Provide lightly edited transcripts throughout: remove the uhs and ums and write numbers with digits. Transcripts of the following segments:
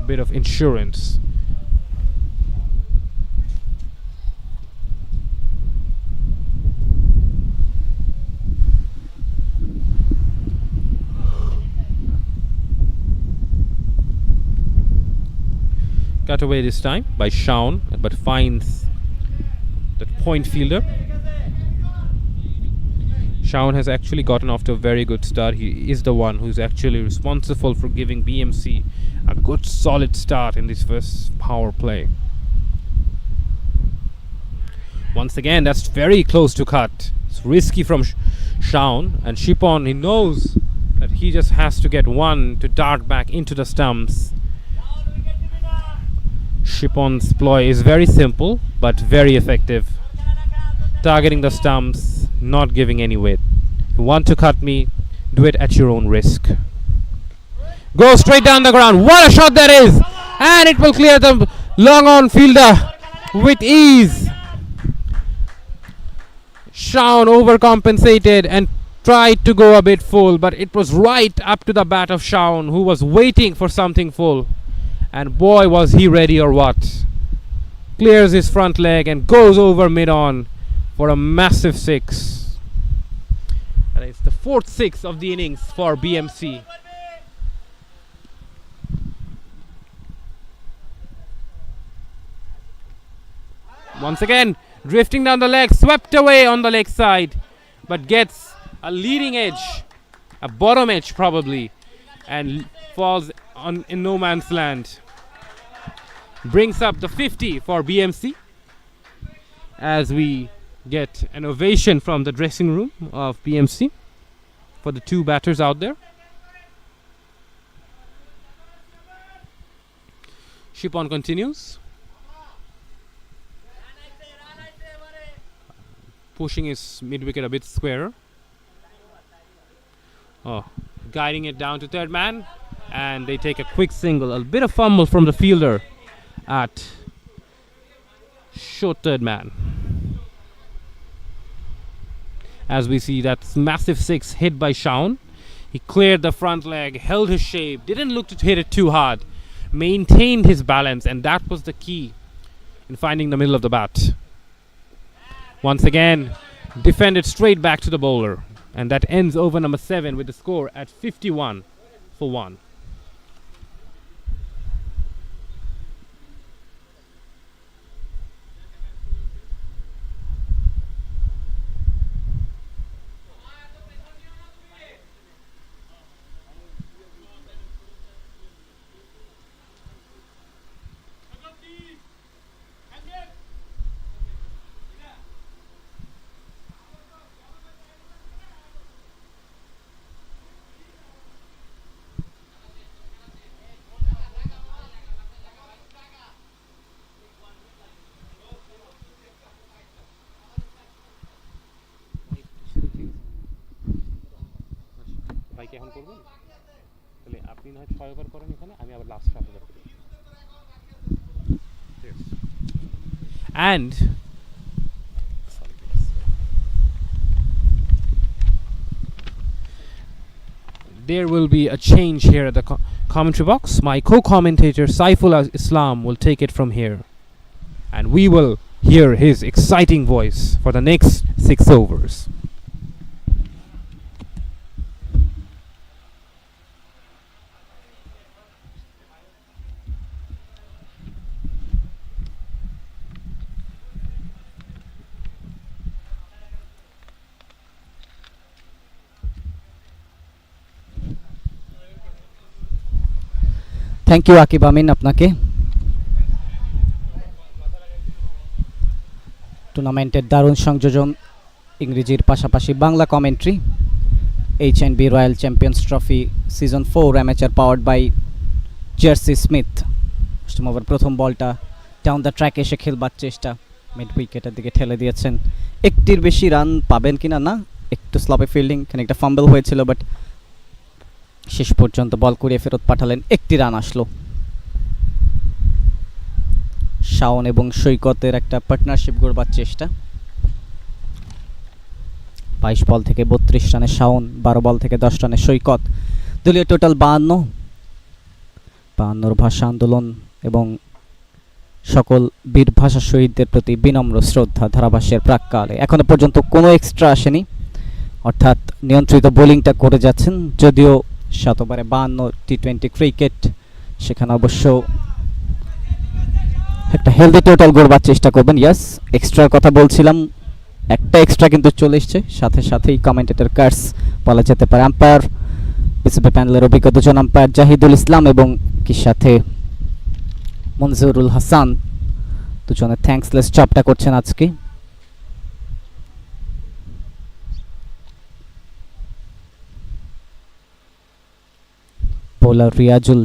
bit of insurance. Cut away this time by Shaun, but finds that point fielder. Shaun has actually gotten off to a very good start. He is the one who's actually responsible for giving BMC a good solid start in this first power play. Once again, that's very close to cut. It's risky from Shaun, and Shipon, he knows that he just has to get one to dart back into the stumps. Shipon's ploy is very simple but very effective. Targeting the stumps, not giving any weight. If you want to cut me, do it at your own risk. Go straight down the ground. What a shot that is! And it will clear the long on fielder with ease. Shaun overcompensated and tried to go a bit full, but it was right up to the bat of Shaun, who was waiting for something full. And boy, was he ready or what. Clears his front leg and goes over mid-on for a massive six. And it's the fourth six of the innings for BMC. Once again, drifting down the leg, swept away on the leg side, but gets a leading edge, a bottom edge probably, and falls in no man's land. Brings up the 50 for BMC as we get an ovation from the dressing room of BMC for the two batters out there. Shipon continues, pushing his mid-wicket a bit squarer. Guiding it down to third man, and they take a quick single. A bit of fumble from the fielder at short third man. As we see that massive six hit by Shaun. He cleared the front leg, held his shape, didn't look to hit it too hard, maintained his balance, and that was the key in finding the middle of the bat. Once again, defended straight back to the bowler, and that ends over number 7 with the score at 51 for 1. And there will be a change here at the commentary box. My co-commentator Saiful Islam will take it from here, and we will hear his exciting voice for the next 6 overs. Thank you Aqib Amin আপনাকে। টুর্নামেন্টের দারুণ সংযোজন, ইংরেজির পাশাপাশি Bangla commentary. HNB royal champions trophy season 4 amateur powered by Jersey Smith. অষ্টম over প্রথম বলটা down the track এসে খেলবার চেষ্টা, মিড উইকেটের দিকে ঠেলে দিয়েছেন। একটির বেশি রান পাবেন কিনা, না একটু স্লপে ফিল্ডিং, এখানে একটা ফাম্বল হয়েছিল, বাট শেষ পর্যন্ত বল করিয়ে ফেরত পাঠালেন। একটি রান আসলো। শাওন এবং সৈকতের একটা পার্টনারশিপ গড়বার চেষ্টা। 22 বল থেকে 32 রানে শাওন, 12 বল থেকে 10 রানে সৈকত। দলীয় টোটাল 52। বায়ান্নর ভাষা আন্দোলন এবং সকল বীর ভাষা শহীদদের প্রতি বিনম্র শ্রদ্ধা। ধারাভাষ্যের প্রাককালে এখনো পর্যন্ত কোনো এক্সট্রা আসেনি, অর্থাৎ নিয়ন্ত্রিত বোলিংটা করে যাচ্ছেন। যদিও 7 ওভারে 52 টি-20 ক্রিকেট, সেখানে অবশ্য একটা হেলদি টোটাল গড়বার চেষ্টা করবেন। ইয়াস, এক্সট্রার কথা বলছিলাম, একটা এক্সট্রা কিন্তু চলে এসছে, সাথে সাথেই কমেন্টেটর কার্স বলা যেতে পারে। আম্পায়ার বিসিবি প্যানেলের অভিজ্ঞ দুজন আম্পায়ার জাহিদুল ইসলাম এবং কি সাথে মনজুরুল হাসান, দুজনে থ্যাঙ্কসলেস জবটা করছেন আজকে। বোলার রিয়াজুল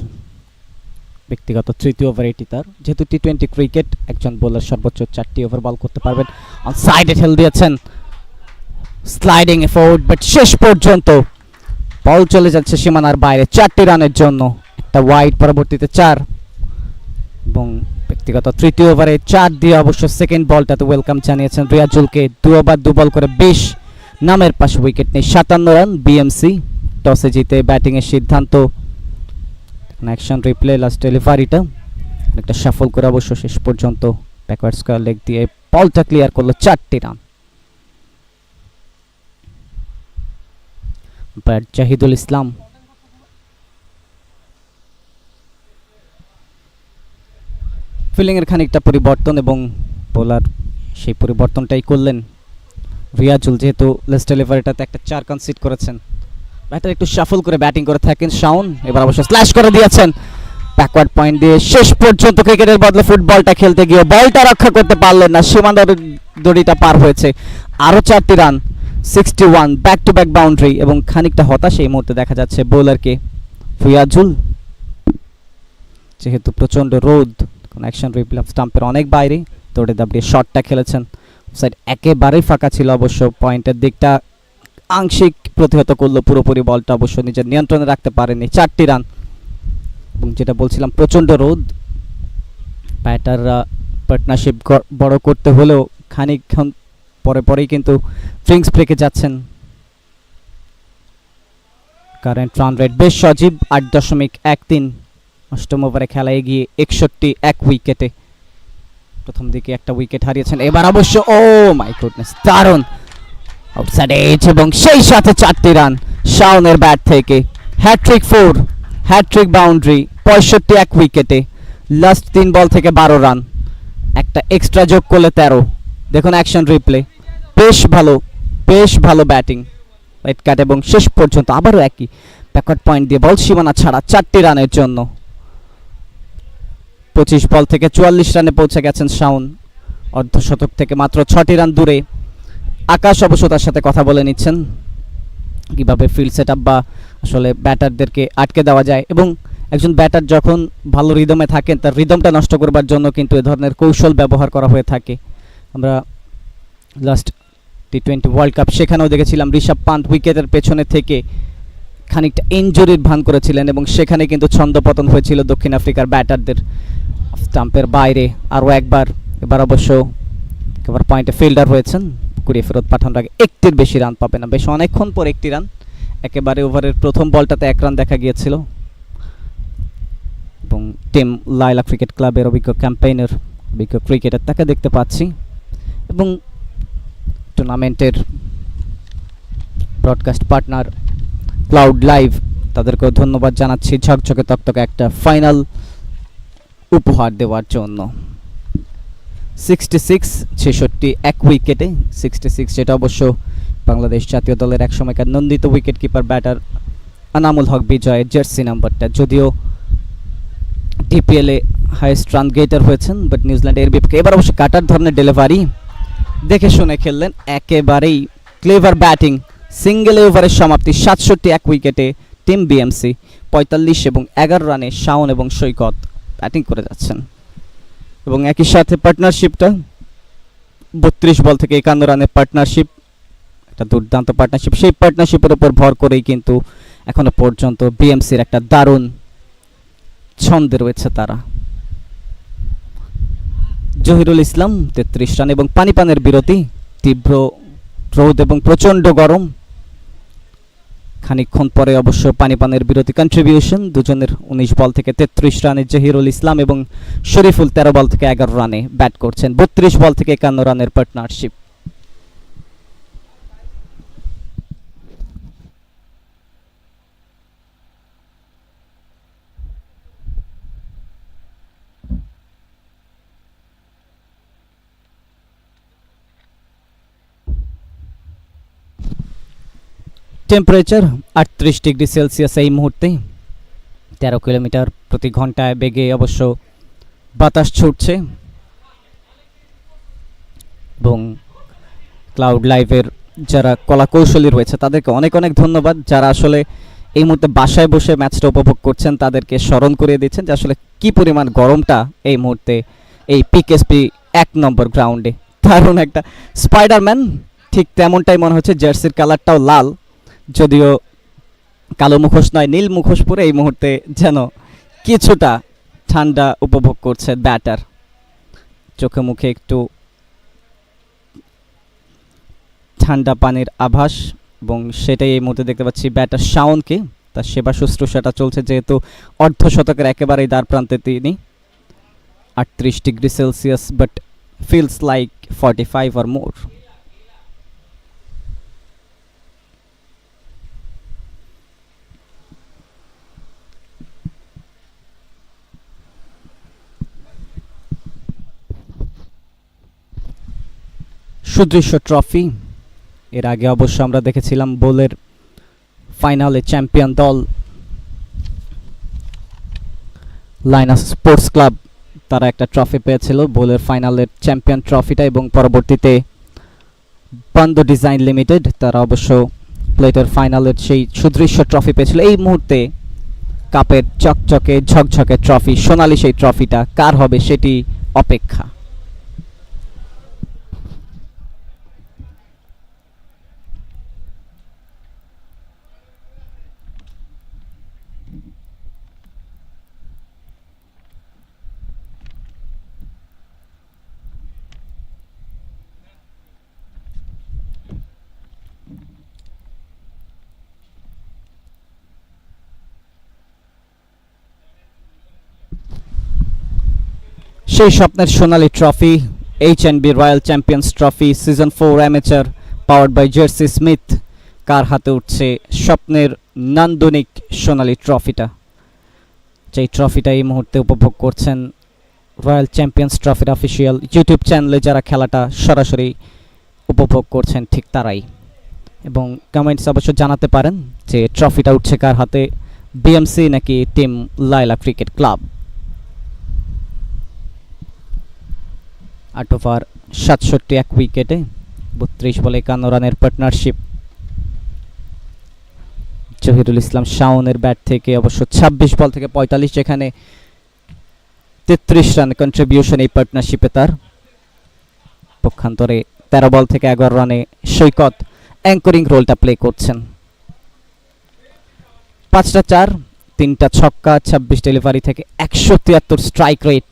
ব্যক্তিগত 3য় ওভার এটি তার। যেহেতু টি-20 ক্রিকেট, একজন বোলার সর্বোচ্চ 4টি ওভার বল করতে পারবেন। অন সাইডে ঠেল দিয়েছেন, স্লাইডিং এ ফরওয়ার্ড, বাট শেষ পর্যন্ত বল চলে যাচ্ছে সীমানার বাইরে 4টি রানের জন্য। একটা ওয়াইড, পরবর্তীতে 4, এবং ব্যক্তিগত 3য় ওভারে 4 দিয়ে অবশ্য সেকেন্ড বলটাতে ওয়েলকাম জানিয়েছেন রিয়াজুলকে। 2 ওভার 2 বল করে 20, নামের পাশে উইকেট নেই। 57 রান বিএমসি। টসে জিতে ব্যাটিংয়ের সিদ্ধান্ত। অ্যাকশন রিপ্লে, লাস্ট ডেলিভারিটা একটা সাফল করে অবশ্য শেষ পর্যন্ত ব্যাকওয়ার্ড স্কয়ার লেগ দিয়ে বলটা ক্লিয়ার করলো 4টি রান। ব্যাট জাহিদুল ইসলাম। ফিল্ডিংয়ের খানিকটা পরিবর্তন এবং বোলার সেই পরিবর্তনটাই করলেন রিয়াজুল। যেহেতু লাস্ট ডেলিভারিটাতে একটা 4 কনসিড করেছেন, ব্যাটার একটু শাফল করে ব্যাটিং করে থাকেন শাওন। এবার অবশ্য স্ল্যাশ করে দিয়েছেন ব্যাকওয়ার্ড পয়েন্ট দিয়ে। শেষ পর্যন্ত ক্রিকেটের বদলে ফুটবলটা খেলতে গিয়ে বলটা রক্ষা করতে পারলেন না, সীমানার দড়িটা পার হয়েছে। আরও 4টি run, 61, back to back boundary, এবং খানিকটা হতাশ এই মুহূর্তে দেখা যাচ্ছে বোলারকে রিয়াজুল। যেহেতু প্রচণ্ড রোদ, অ্যাকশন রিপ্লে স্টাম্পের অনেক বাইরে দৌড়ে দাবড়িয়ে শটটা খেলেছেন। সাইড একেবারেই ফাঁকা ছিল, অবশ্য পয়েন্টের দিকটা আংশিক প্রতিহত করলো, পুরোপুরি বলটা অবশ্য নিজের নিয়ন্ত্রণে রাখতে পারেনি। 4টি রান, এবং যেটা বলছিলাম প্রচণ্ড রোদ, ব্যাটাররা পার্টনারশিপ বড় করতে হলেও খানিকক্ষণ পরে পরেই কিন্তু ড্রিঙ্কস ব্রেকে যাচ্ছেন। কারেন্ট রান রেট বেশ সজীব, 8.13। অষ্টম ওভারে খেলা এগিয়ে 61, 1 উইকেটে। প্রথম দিকে একটা উইকেট হারিয়েছেন, এবার অবশ্য ও মাই গুডনেস, দারুণ আউটসাইড এজ, এবং সেই সাথে 4টি রান শাওনের ব্যাট থেকে। হ্যাট্রিক 4, হ্যাট্রিক বাউন্ডারি, 65, 1 উইকেটে। লাস্ট 3 বল থেকে 12 রান, একটা এক্সট্রা যোগ করলে 13। দেখুন অ্যাকশন রিপ্লে, বেশ ভালো ব্যাটিং, রাইট কাট, এবং শেষ পর্যন্ত আবারও একই ব্যাকওয়ার্ড পয়েন্ট দিয়ে বল সীমানা ছাড়া 4টি রানের জন্য। 25 বল থেকে 44 রানে পৌঁছে গেছেন শাওন। অর্ধশতক থেকে মাত্র 6টি রান দূরে। আকাশ অবশ্য তার সাথে কথা বলে নিচ্ছেন কিভাবে ফিল্ড সেট আপ বা আসলে ব্যাটারদেরকে আটকে দেওয়া যায়, এবং একজন ব্যাটার যখন ভালো রিদমে থাকেন তার রিদমটা নষ্ট করবার জন্য কিন্তু এ ধরনের কৌশল ব্যবহার করা হয়ে থাকে। আমরা লাস্ট টি-20 ওয়ার্ল্ড কাপ সেখানেও দেখেছিলাম ঋষভ পান্ট উইকেটের পেছনে থেকে খানিকটা ইনজুরির ভান করেছিলেন, এবং সেখানে কিন্তু ছন্দপতন হয়েছিল দক্ষিণ আফ্রিকার ব্যাটারদের। স্টাম্পের বাইরে আরও একবার, এবার অবশ্য এবার পয়েন্টে ফিল্ডার হয়েছেন, কুড়িয়ে ফেরত পাঠানোর আগে 1টির বেশি রান পাবে না, বেশ অনেকক্ষণ পর 1টি রান। একেবারে ওভারের প্রথম বলটাতে 1 রান দেখা গিয়েছিল, এবং টিম লাইলা ক্রিকেট ক্লাবের অভিজ্ঞ ক্যাম্পেইনার, অভিজ্ঞ ক্রিকেটার তাকে দেখতে পাচ্ছি, এবং টুর্নামেন্টের ব্রডকাস্ট পার্টনার ক্লাউড লাইভ, তাদেরকেও ধন্যবাদ জানাচ্ছি ঝকঝকে তকতকে একটা ফাইনাল উপহার দেওয়ার জন্য। 66, 66, 1 উইকেটে 66, যেটা অবশ্য বাংলাদেশ জাতীয় দলের এক সময়কার নন্দিত wicket keeper batter Anamul Haque বিজয়ের জার্সি নাম্বারটা। যদিও ডিপিএলে হাইয়েস্ট রান গেটার হয়েছেন, বাট নিউজিল্যান্ডের বিপক্ষে এবার অবশ্য কাটার ধরনের ডেলিভারি দেখে শুনে খেললেন, একেবারেই ক্লেভার ব্যাটিং। সিঙ্গেল ওভারের সমাপ্তি 67, 1 উইকেটে টিম বিএমসি। 45 এবং 11 রানে শাওন এবং সৈকত ব্যাটিং করে যাচ্ছেন, এবং একই সাথে পার্টনারশিপটা 32 বল থেকে 51 রানের পার্টনারশিপ, একটা দুর্দান্ত পার্টনারশিপ। সেই পার্টনারশিপের উপর ভর করেই কিন্তু এখনো পর্যন্ত বিএমসির একটা দারুণ ছন্দে রয়েছে তারা। জহিরুল ইসলাম 33 রান এবং পানিপানের বিরতি। তীব্র রোদ এবং প্রচণ্ড গরম, খানিকক্ষণ পরে অবশ্য পানিপানের বিরতি কন্ট্রিবিউশন দুজনের 19 বল থেকে 33 রানে জহিরুল ইসলাম এবং শরীফুল 13 বল থেকে 11 রানে ব্যাট করছেন। 32 বল থেকে 51 রানের পার্টনারশিপ। টেম্পারেচার 38 ডিগ্রি সেলসিয়াস এই মুহূর্তে। 13 কিলোমিটার প্রতি ঘন্টায় বেগে অবশ্য বাতাস ছুটছে এবং ক্লাউড লাইভের যারা কলাকৌশলী রয়েছে তাদেরকে অনেক অনেক ধন্যবাদ। যারা আসলে এই মুহূর্তে বাসায় বসে ম্যাচটা উপভোগ করছেন তাদেরকে স্মরণ করিয়ে দিচ্ছেন যে আসলে কি পরিমাণ গরমটা এই মুহূর্তে এই পিকেএসপি 1 নম্বর গ্রাউন্ডে। দারুণ একটা স্পাইডারম্যান, ঠিক তেমনটাই মনে হচ্ছে। জার্সির কালারটাও লাল, যদিও কালো মুখোশ নয়, নীল মুখোশ পরে এই মুহূর্তে যেন কিছুটা ঠান্ডা উপভোগ করছে ব্যাটার। চোখে মুখে একটু ঠান্ডা পানির আভাস এবং সেটাই এই মুহূর্তে দেখতে পাচ্ছি ব্যাটার শাওনকে। তার সেবা শুশ্রূষাটা চলছে যেহেতু অর্ধশতকের একেবারেই দ্বার প্রান্তে তিনি। 38 degree Celsius but feels like 45 or more. সুদৃশ্য ট্রফি, এর আগে অবশ্য আমরা দেখেছিলাম বোলের ফাইনালে চ্যাম্পিয়ন দল লাইলা স্পোর্টস ক্লাব, তারা একটা ট্রফি পেয়েছিল বোলের ফাইনালের চ্যাম্পিয়ন ট্রফিটা, এবং পরবর্তীতে বন্ধ ডিজাইন লিমিটেড তারা অবশ্য প্লেটের ফাইনালের সেই সুদৃশ্য ট্রফি পেয়েছিল। এই মুহূর্তে কাপের চকচকে ঝকঝকে ট্রফি, সোনালি সেই ট্রফিটা কার হবে সেটি অপেক্ষা। সেই স্বপ্নের সোনালী trophy, HNB royal champions trophy season 4 amateur powered by Jersey Smith, কার হাতে উঠছে স্বপ্নের নান্দনিক সোনালী ট্রফিটা? যেই ট্রফিটা এই মুহূর্তে উপভোগ করছেন রয়্যাল চ্যাম্পিয়ন্স ট্রফির অফিসিয়াল ইউটিউব চ্যানেলে যারা খেলাটা সরাসরি উপভোগ করছেন ঠিক তারাই। এবং কমেন্টস অবশ্য জানাতে পারেন যে ট্রফিটা উঠছে কার হাতে, বিএমসি নাকি team Laila cricket club. 8 over 67 এক উইকেটে 32 বলে 51 রানের পার্টনারশিপ। জহিরুল ইসলাম শাওনের ব্যাট থেকে অবশ্য 26 বল থেকে 45, যেখানে 33 রান কন্ট্রিবিউশন এই পার্টনারশিপে তার। পক্ষান্তরে 13 বল থেকে 11 রানে সৈকত অ্যাঙ্করিং রোলটা প্লে করছেন। 5টা 4, 3টা ছক্কা, 26 ডেলিভারি থেকে 173 স্ট্রাইক রেট,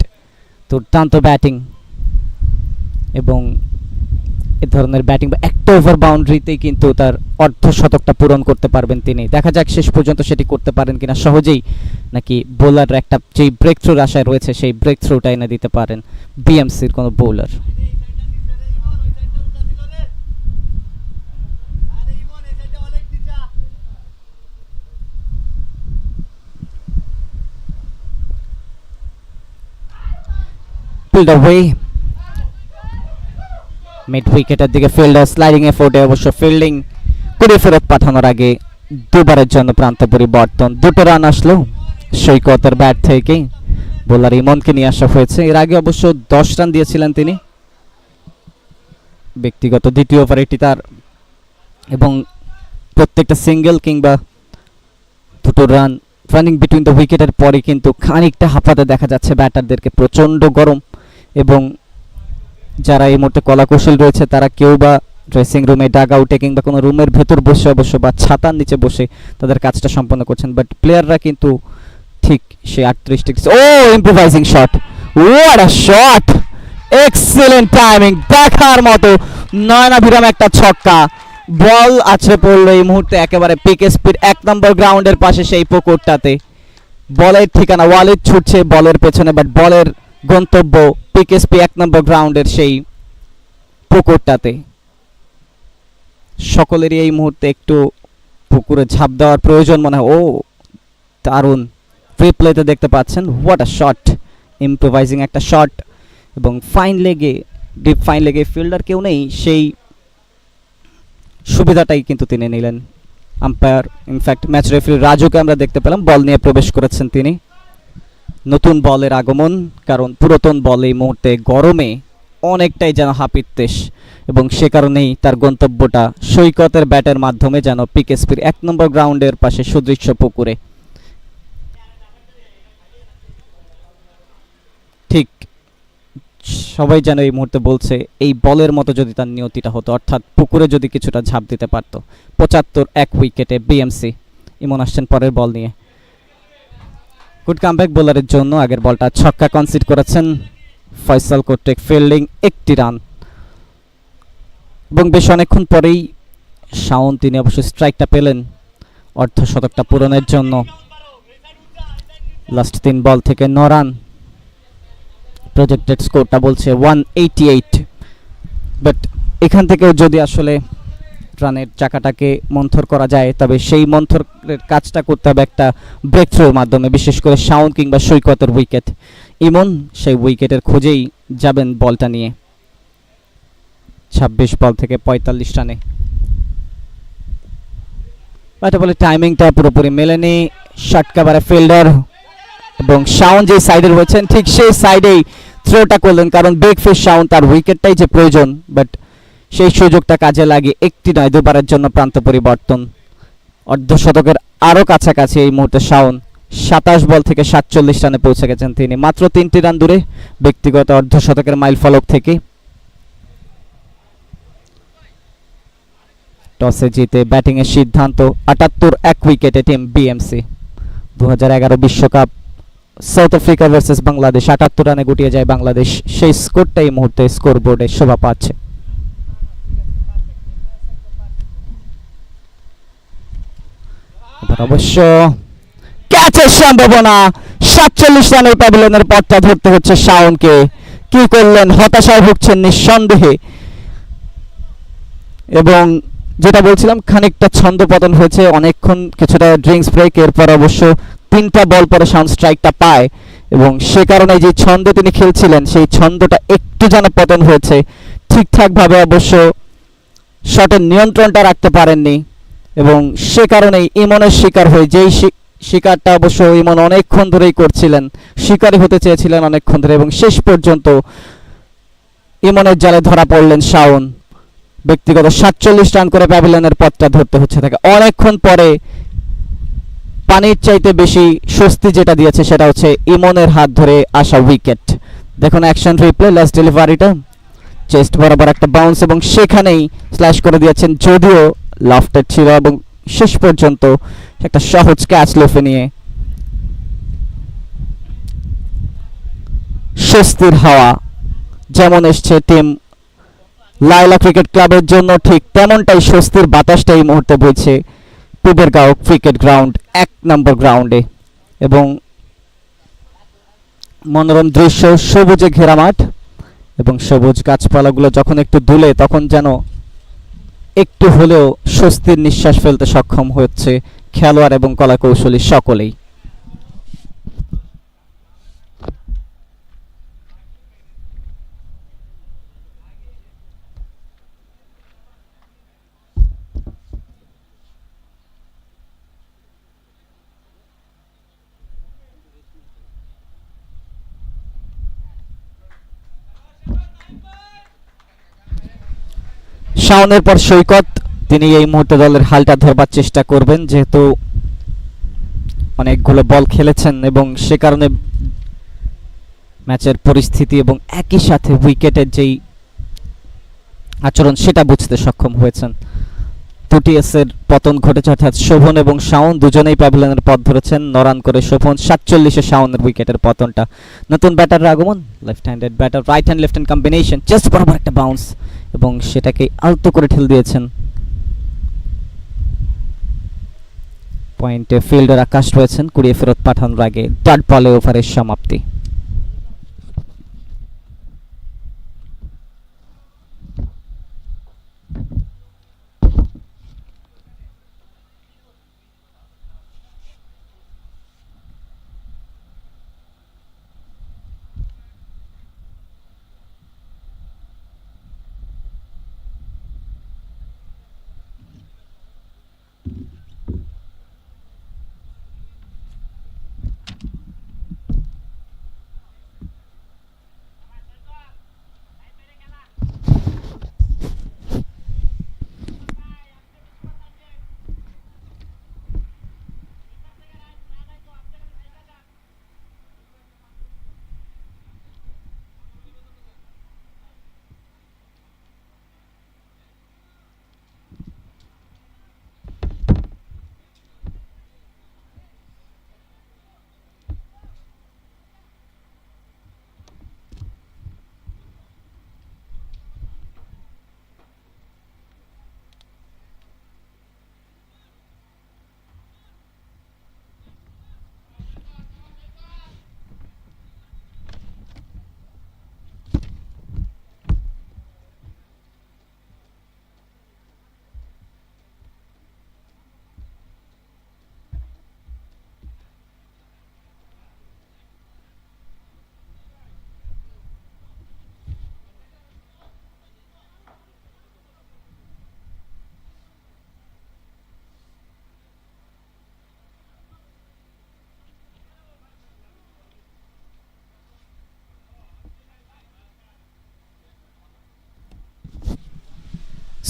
দুর্দান্ত ব্যাটিং। এবং এ ধরনের ব্যাটিং বা একটা ওভার বাউন্ডারিতেই কিন্তু তার অর্ধশতকটা পূরণ করতে পারবেন তিনি। দেখা যাক শেষ পর্যন্ত সেটি করতে পারেন কিনা সহজেই, নাকি বোলার একটা যেই ব্রেক থ্রুর আশায় রয়েছে সেই ব্রেক থ্রুটা এনে দিতে পারেন বিএমসির কোনো বোলার। pulled away মিড উইকেটের দিকে ফিল্ডার স্লাইডিং এফোর্টে অবশ্য ফিল্ডিং করে ফেরত পাঠানোর আগে দুবারের জন্য প্রান্ত পরিবর্তন। 2টো রান আসলো সৈকতের ব্যাট থেকে, বোলার ইমনকে নিয়ে আসা হয়েছে। এর আগে অবশ্য 10 রান দিয়েছিলেন তিনি ব্যক্তিগত দ্বিতীয় ওভার এটি তার, এবং প্রত্যেকটা সিঙ্গেল কিংবা 2টো রান রানিং বিটুইন দ্য উইকেটের পরে কিন্তু খানিকটা হাঁপাতে দেখা যাচ্ছে ব্যাটারদেরকে। প্রচণ্ড গরম, এবং যারা এই মুহূর্তে কলাকৌশল রয়েছে তারা কেউ বা ড্রেসিং রুমে, ডাগ আউটে কিংবা কোনো রুমের ভেতর বসে অবশ্য বা ছাতার নিচে বসে তাদের কাজটা সম্পন্ন করছেন, বাট প্লেয়াররা কিন্তু ঠিক সেই 38 ডিগ্রি। ও improvising shot, what a shot, excellent timing, দেখার মতো নয়নাভিরাম একটা ছক্কা। বল আছড়ে পড়লো এই মুহূর্তে একেবারে পিকেএসপির 1 নম্বর গ্রাউন্ডের পাশে সেই পুকুরটাতে। বলের ঠিকানা ওয়ালিদ ছুটছে বলের পেছনে, বাট বলের গন্তব্য পিকেএসপি 1 নম্বর গ্রাউন্ডের সেই পুকুরটাতে। সকলেরই এই মুহূর্তে একটু পুকুরে ঝাঁপ দেওয়ার প্রয়োজন মনে হয়। ও দারুণ, রিপ্লেতে দেখতে পাচ্ছেন, হোয়াট আ শট, ইম্প্রোভাইজিং একটা শট, এবং ফাইন লেগে, ডিপ ফাইন লেগে ফিল্ডার কেউ নেই, সেই সুবিধাটাই কিন্তু তিনি নিলেন আম্পায়ার। ইনফ্যাক্ট ম্যাচ রেফারি রাজুকে আমরা দেখতে পেলাম, বল নিয়ে প্রবেশ করেছেন তিনি। নতুন বলের আগমন, কারণ পুরাতন বল এই মুহূর্তে গরমে অনেকটাই যেন হাপিত্তেশ, এবং সে কারণেই তার গন্তব্যটা সৈকতের ব্যাটের মাধ্যমে যেন পিকেএসপির 1 নম্বর গ্রাউন্ডের পাশে সুদৃশ্য পুকুরে। ঠিক সবাই যেন এই মুহূর্তে বলছে এই বলের মতো যদি তার নিয়তিটা হতো, অর্থাৎ পুকুরে যদি কিছুটা ঝাঁপ দিতে পারত। 75 1 উইকেটে বিএমসি। ইমন আসছেন পরের বল নিয়ে। গুড কামব্যাক বোলারের জন্য, আগের বলটা ছক্কা কনসিড করেছেন ফয়সাল কর্তৃক, ফিল্ডিং 1টি রান, এবং বেশ অনেকক্ষণ পরেই শাওন তিনি অবশ্য স্ট্রাইকটা পেলেন অর্ধশতকটা পূরণের জন্য। লাস্ট 3 বল থেকে 9 রান, প্রজেক্টেড স্কোরটা বলছে 188, বাট এখান থেকেও যদি আসলে রানের চাকাটাকে মন্থর করা যায়, তবে সেই মন্থরের কাজটা করতে হবে একটা ব্রেক থ্রোর মাধ্যমে, বিশেষ করে শাওন কিংবা সৈকতের উইকেট। ইমন সেই উইকেটের খোঁজেই যাবেন বলটা নিয়ে। 26 বল থেকে 45 রানে, ব্যাটে বলে টাইমিংটা পুরোপুরি মেলেনি। শর্ট কাভারে ফিল্ডার, এবং শাওন যে সাইডে রয়েছেন ঠিক সেই সাইডেই থ্রোটা করলেন, কারণ বিগ ফিশ শাওন, তার উইকেটটাই যে প্রয়োজন, বাট সেই সুযোগটা কাজে লাগে একটি নয় দুবারের জন্য প্রান্ত পরিবর্তন। অর্ধশতকের আরও কাছাকাছি এই মুহূর্তে শাওন। 27 বল থেকে 47 রানে পৌঁছে গেছেন তিনি, মাত্র 3টি রান দূরে ব্যক্তিগত অর্ধশতকের মাইল ফলক থেকে। টসে জিতে ব্যাটিংয়ের সিদ্ধান্ত, 78 1 উইকেটে টিম বিএমসি। 2011 বিশ্বকাপ সাউথ আফ্রিকা ভার্সেস বাংলাদেশ, 78 রানে গুটিয়ে যায় বাংলাদেশ, সেই স্কোরটা এই মুহূর্তে স্কোর বোর্ডে শোভা পাচ্ছে। অবশ্য ক্যাচের সম্ভাবনা, 47 রানের প্যাভিলিয়নের পথটা ধরতে হচ্ছে শাওনকে। কি করলেন, হতাশায় ভুগছেন নিঃসন্দেহে, এবং যেটা বলছিলাম খানিকটা ছন্দপতন হয়েছে, অনেকক্ষণ কিছুটা ড্রিঙ্কস ব্রেক, এরপর অবশ্য 3টা বল পরে শাওন স্ট্রাইকটা পায়, এবং সে কারণে যে ছন্দে তিনি খেলছিলেন সেই ছন্দটা একটু যেন পতন হয়েছে। ঠিকঠাকভাবে অবশ্য শটের নিয়ন্ত্রণটা রাখতে পারেননি, এবং সে কারণেই ইমনের শিকার হয়ে, যেই শিকারটা অবশ্য ইমন অনেকক্ষণ ধরেই করছিলেন, শিকারই হতে চেয়েছিলেন অনেকক্ষণ ধরে, এবং শেষ পর্যন্ত ইমনের জালে ধরা পড়লেন শাওন। ব্যক্তিগত 47 রান করে প্যাভিলিয়নের পথটা ধরতে হচ্ছে তাকে। অনেকক্ষণ পরে পানির চাইতে বেশি স্বস্তি যেটা দিয়েছে সেটা হচ্ছে ইমনের হাত ধরে আসা উইকেট। দেখুন অ্যাকশন রিপ্লে, লাস্ট ডেলিভারিটা চেস্ট বরাবর একটা বাউন্স, এবং সেখানেই স্ল্যাশ করে দিয়েছেন, যদিও লফটেড ছিল, এবং শেষ পর্যন্ত একটা সহজ ক্যাচ লোফে নিয়ে স্বস্তির হাওয়া যেমন এসছে টিম লাইলা ক্রিকেট ক্লাবের জন্য, ঠিক তেমনটাই স্বস্তির বাতাসটা এই মুহূর্তে বইছে পুবেরগাঁও ক্রিকেট গ্রাউন্ড 1 নম্বর গ্রাউন্ডে, এবং মনোরম দৃশ্য, সবুজে ঘেরা মাঠ, এবং সবুজ গাছপালাগুলো যখন একটু দুলে তখন যেন একটু হলেও স্বস্তির নিঃশ্বাস ফেলতে সক্ষম হচ্ছে খেলোয়াড় এবং কলা কৌশলী সকলেই। শাওনের পর সৈকত, তিনি এই মুহূর্তে দলের হালটা ধরবার চেষ্টা করবেন, যেহেতু অনেকগুলো বল খেলেছেন, এবং সে কারণে ম্যাচের পরিস্থিতি এবং একই সাথে উইকেটের যেই আচরণ সেটা বুঝতে সক্ষম হয়েছেন। টুটিএসের পতন ঘটেছে, অর্থাৎ শোভন এবং শাওন দুজনেই প্যাভিলিয়নের পথ ধরেছেন। 9 রান করে শোভন, 47-এ শাওনের উইকেটের পতনটা। নতুন ব্যাটারের আগমন, left handed batter, right hand left hand combination, just বরাবর একটা বাউন্স, এবং সেটাকে আলতো করে ঠেল দিয়েছেন পয়েন্টে ফিল্ডার আকাশ রয়েছেন, কুড়িয়ে ফেরত পাঠানোর আগে ডট বলে ওভারের সমাপ্তি।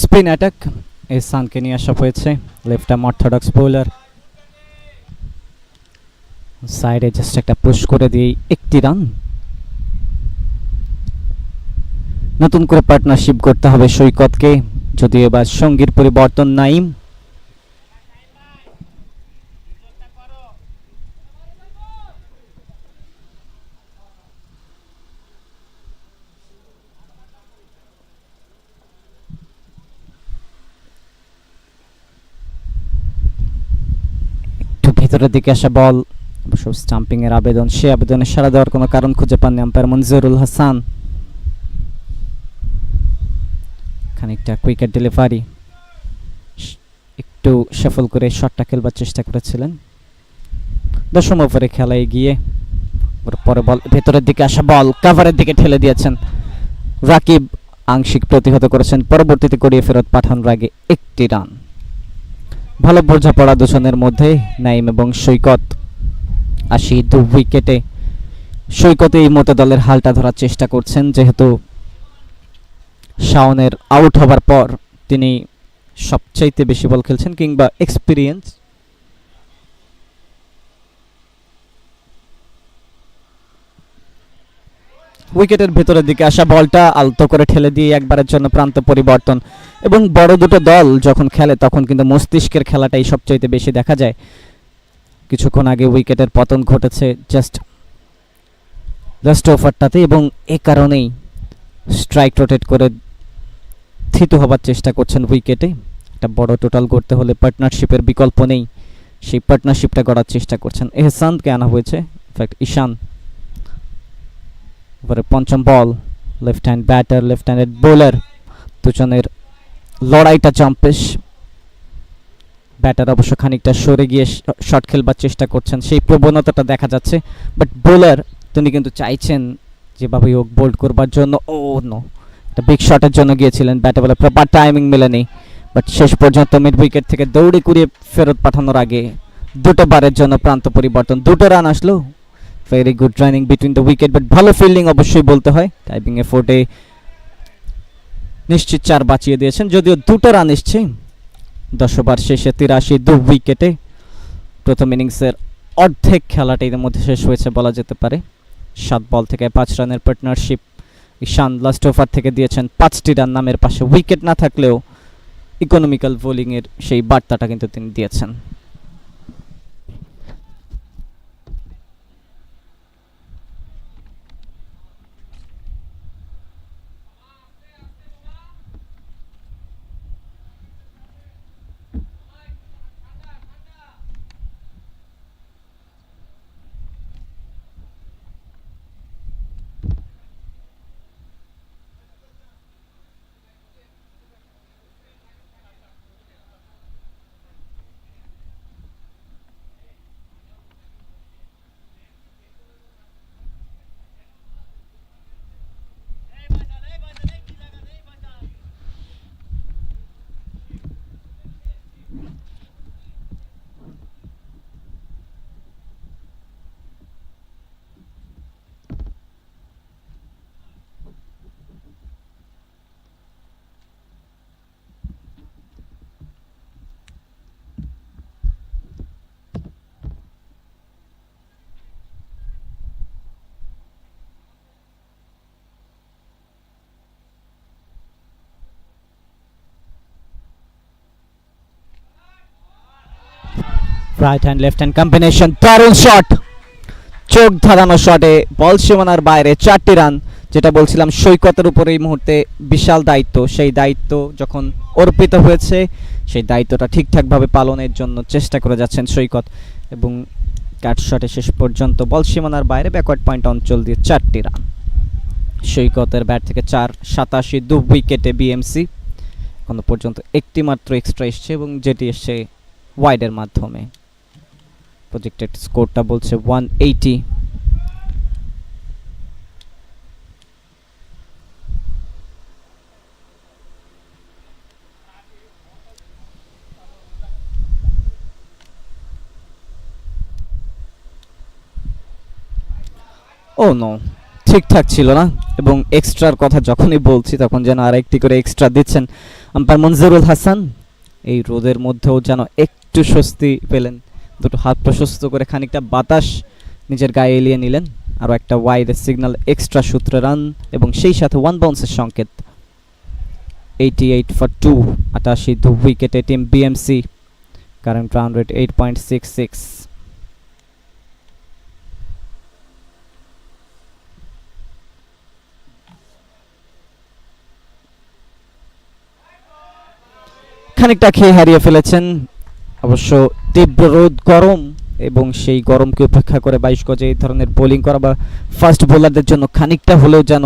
স্পিন অ্যাটাক এহসানকে নিয়ে আসা হয়েছে, লেফট আর্ম অর্থোডক্স বোলার। সাইডে জাস্ট একটা পুশ করে দিয়ে একটি রান। নতুন করে পার্টনারশিপ করতে হবে সৈকতকে, যদিও এবার সঙ্গীর পরিবর্তন নাইম। একটু ভিতরের দিকে আসা বল, অবশ্য স্টাম্পিং এর আবেদন, সে আবেদনে সাড়া দেওয়ার কোনো কারণ খুঁজে পাননি আম্পায়ার মনজুরুল হাসান। খানিকটা কুইকেট ডেলিভারি, একটু সফল করে শটটা খেলবার চেষ্টা করেছিলেন। 10ম ওভারে খেলায় গিয়ে পরে বল ভেতরের দিকে আসা বল কাভারের দিকে ঠেলে দিয়েছেন রাকিব, আংশিক প্রতিহত করেছেন, পরবর্তীতে গড়িয়ে ফেরত পাঠানোর আগে একটি রান। ভালো বোঝাপড়া দুজনের মধ্যে, নাইম এবং সৈকত। 82 উইকেটে সৈকত এই মতো দলের হালটা ধরার চেষ্টা করছেন, যেহেতু শাওনের আউট হবার পর তিনি সবচাইতে বেশি বল খেলছেন, কিংবা এক্সপিরিয়েন্স। উইকেটের ভেতরের দিকে আসা বলটা আলতো করে ঠেলে দিয়ে একবারের জন্য প্রান্ত পরিবর্তন। এবং বড় দুটো দল যখন খেলে তখন কিন্তু মস্তিষ্কের খেলাটাই সবচাইতে বেশি দেখা যায়। কিছুক্ষণ আগে উইকেটের পতন ঘটেছে জাস্ট লাস্ট ওভারটাতে, এবং এ কারণেই স্ট্রাইক রোটেট করে থিতু হবার চেষ্টা করছেন উইকেটে। একটা বড় টোটাল করতে হলে পার্টনারশিপের বিকল্প নেই, সেই পার্টনারশিপটা গড়ার চেষ্টা করছেন। এহসানকে আনা হয়েছে, ইনফ্যাক্ট ঈশান। এবারে পঞ্চম বল, left hand batter left handed bowler, দুজনের লড়াইটা জম্পেশ। ব্যাটার অবশ্য খানিকটা সরে গিয়ে শট খেলবার চেষ্টা করছেন, সেই প্রবণতাটা দেখা যাচ্ছে। বাট বোলার তিনি কিন্তু চাইছেন যেভাবে হোক বোল্ড করবার জন্য। ও নো, একটা বিগ শটের জন্য গিয়েছিলেন, ব্যাটে বলে প্রপার টাইমিং মেলেনি। বাট শেষ পর্যন্ত মিড উইকেট থেকে দৌড়ে কুড়িয়ে ফেরত পাঠানোর আগে দুটো বারের জন্য প্রান্ত পরিবর্তন, দুটো রান আসলো। Very good running between the wicket, but ভালো ফিল্ডিং অবশ্যই বলতে হয়। টাইপিং এফোর্টে নিশ্চিত 4 বাঁচিয়ে দিয়েছেন, যদিও দুটো রান এসছে 10 ওভার শেষে 83 উইকেটে। প্রথম ইনিংসের অর্ধেক খেলাটা এর মধ্যে শেষ হয়েছে বলা যেতে পারে। 7 বল থেকে 5 রানের পার্টনারশিপ। ঈশান লাস্ট ওভার থেকে দিয়েছেন 5টি রান, নামের পাশে উইকেট না থাকলেও ইকোনমিক্যাল বোলিংয়ের সেই বার্তাটা কিন্তু তিনি দিয়েছেন। Right hand left hand combination, দারুণ শট, চোখ ধাঁধানো শটে বল সীমানার বাইরে, 4টি রান। যেটা বলছিলাম সৈকতের উপরে এই মুহূর্তে বিশাল দায়িত্ব, সেই দায়িত্ব যখন অর্পিত হয়েছে সেই দায়িত্বটা ঠিকঠাকভাবে পালনের জন্য চেষ্টা করে যাচ্ছেন সৈকত, এবং কাট শটে শেষ পর্যন্ত বল সীমানার বাইরে ব্যাকওয়ার্ড পয়েন্ট অঞ্চল দিয়ে 4টি রান। সৈকতের ব্যাট থেকে 4-87, 2 উইকেটে বিএমসি। এখনো পর্যন্ত একটি মাত্র এক্সট্রা এসছে এবং যেটি এসছে ওয়াইডের মাধ্যমে। প্রজেক্টেড স্কোরটা বলছে 180। ও নো, ঠিকঠাক ছিল না, এবং এক্সট্রার কথা যখনই বলছি তখন যেন আরেকটি করে এক্সট্রা দিচ্ছেন আম্পায়ার মনজুরুল হাসান। এই রোদের মধ্যেও যেন একটু স্বস্তি পেলেন, দুটো হাত প্রশস্ত করে খানিকটা বাতাস নিজের গায়ে এলিয়ে নিলেন। আরও একটা ওয়াইডের সিগন্যাল, এক্সট্রা সূত্রে রান এবং সেই সাথে 1 বাউন্সের সংকেত। 88 ফর 2, 88, 2 উইকেটে team BMC. Current run rate 8.66। খানিকটা খেয়ে হারিয়ে ফেলেছেন, অবশ্য তীব্র রোদ, গরম, এবং সেই গরমকে উপেক্ষা করে 22 গজে এই ধরনের বোলিং করা বা ফাস্ট বোলারদের জন্য খানিকটা হলেও যেন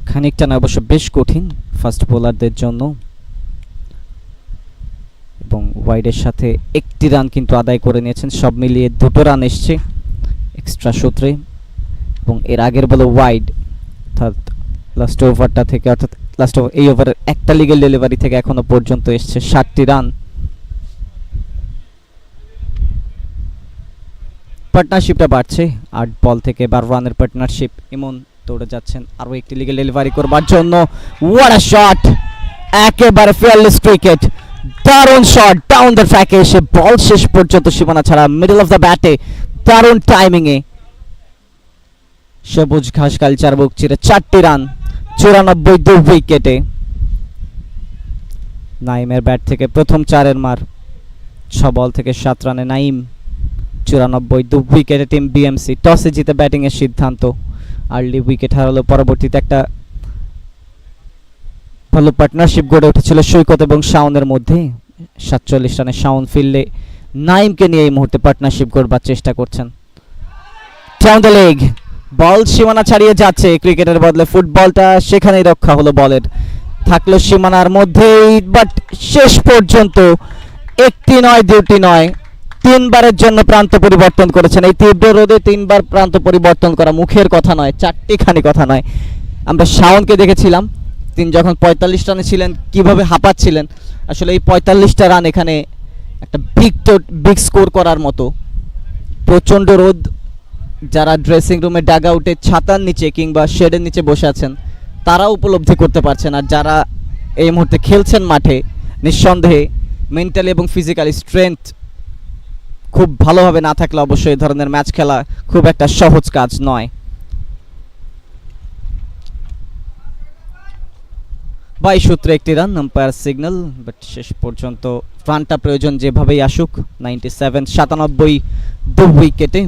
খানিকটা না, অবশ্য বেশ কঠিন ফাস্ট বোলারদের জন্য। এবং ওয়াইডের সাথে একটি রান কিন্তু আদায় করে নিয়েছেন, সব মিলিয়ে 2টো রান এসছে এক্সট্রা সূত্রে, এবং এর আগের বলে ওয়াইড, অর্থাৎ লাস্ট ওভারটা থেকে, অর্থাৎ লাস্ট ওভার, এই ওভারের একটা লিগেল ডেলিভারি থেকে এখনো পর্যন্ত এসছে 60টি রান। পার্টনারশিপটা বাড়ছে, 8 বল থেকে 12 রানের পার্টনারশিপ। ইমন দৌড়ে যাচ্ছেন আরও একটি লিগেল ডেলিভারি করবার জন্য। হোয়াট আ শট, একেবারে ফিয়ারলেস ক্রিকেট, দারুণ শট, ডাউন দ্য ট্র্যাকে এসে বল শেষ পর্যন্ত সীমানা ছাড়া, মিডল অফ দ্য ব্যাটে, দারুণ টাইমিংয়ে সবুজ ঘাস কালচার বুক চিরে 4টি রান, 94, 2 উইকেটে। নাইমের ব্যাট থেকে প্রথম 4-এর মার, 6 বল থেকে 7 রানে নাইম, 94, 2 উইকেটে টিম বিএমসি। টসে জিতে ব্যাটিংয়ের সিদ্ধান্ত, আর্লি উইকেট হারালো, পরবর্তীতে একটা ভালো পার্টনারশিপ গড়ে উঠেছিল সৈকত এবং শাওনের মধ্যে। 47 রানে শাওন ফিরলে নাইমকে নিয়ে এই মুহূর্তে পার্টনারশিপ গড়বার চেষ্টা করছেন। ডাউন দ্য লেগ, বল সীমানা ছাড়িয়ে যাচ্ছে, ক্রিকেটের বদলে ফুটবলটা সেখানেই রক্ষা হলো, বলের থাকলো সীমানার মধ্যেই, বাট শেষ পর্যন্ত একটি নয়, দুটি নয়, 3বারের জন্য প্রান্ত পরিবর্তন করেছেন। এই তীব্র রোদে 3বার প্রান্ত পরিবর্তন করা মুখের কথা নয়, 4টিখানি কথা নয়। আমরা শাওনকে দেখেছিলাম তিনি যখন 45 রানে ছিলেন কিভাবে হাঁপাচ্ছিলেন। আসলে এই 45টা রান এখানে একটা বিগ স্কোর করার মতো। প্রচণ্ড রোদ, যারা ড্রেসিং রুমে ডাগ আউটে ছাতার নিচে কিংবা শেডের নিচে বসে আছেন তারা উপলব্ধি করতে পারছেন, আর যারা এই মুহূর্তে খেলছেন মাঠে, নিঃসন্দেহে মেন্টালি এবং ফিজিক্যালি স্ট্রেংথ খুব ভালোভাবে না থাকলে অবশ্যই এই ধরনের ম্যাচ খেলা খুব একটা সহজ কাজ নয়। বাই সূত্রে একটি রান, আম্পায়ার সিগন্যাল, বাট শেষ পর্যন্ত রানটা প্রয়োজন যেভাবেই আসুক। 97, 97, 2 উইকেটে।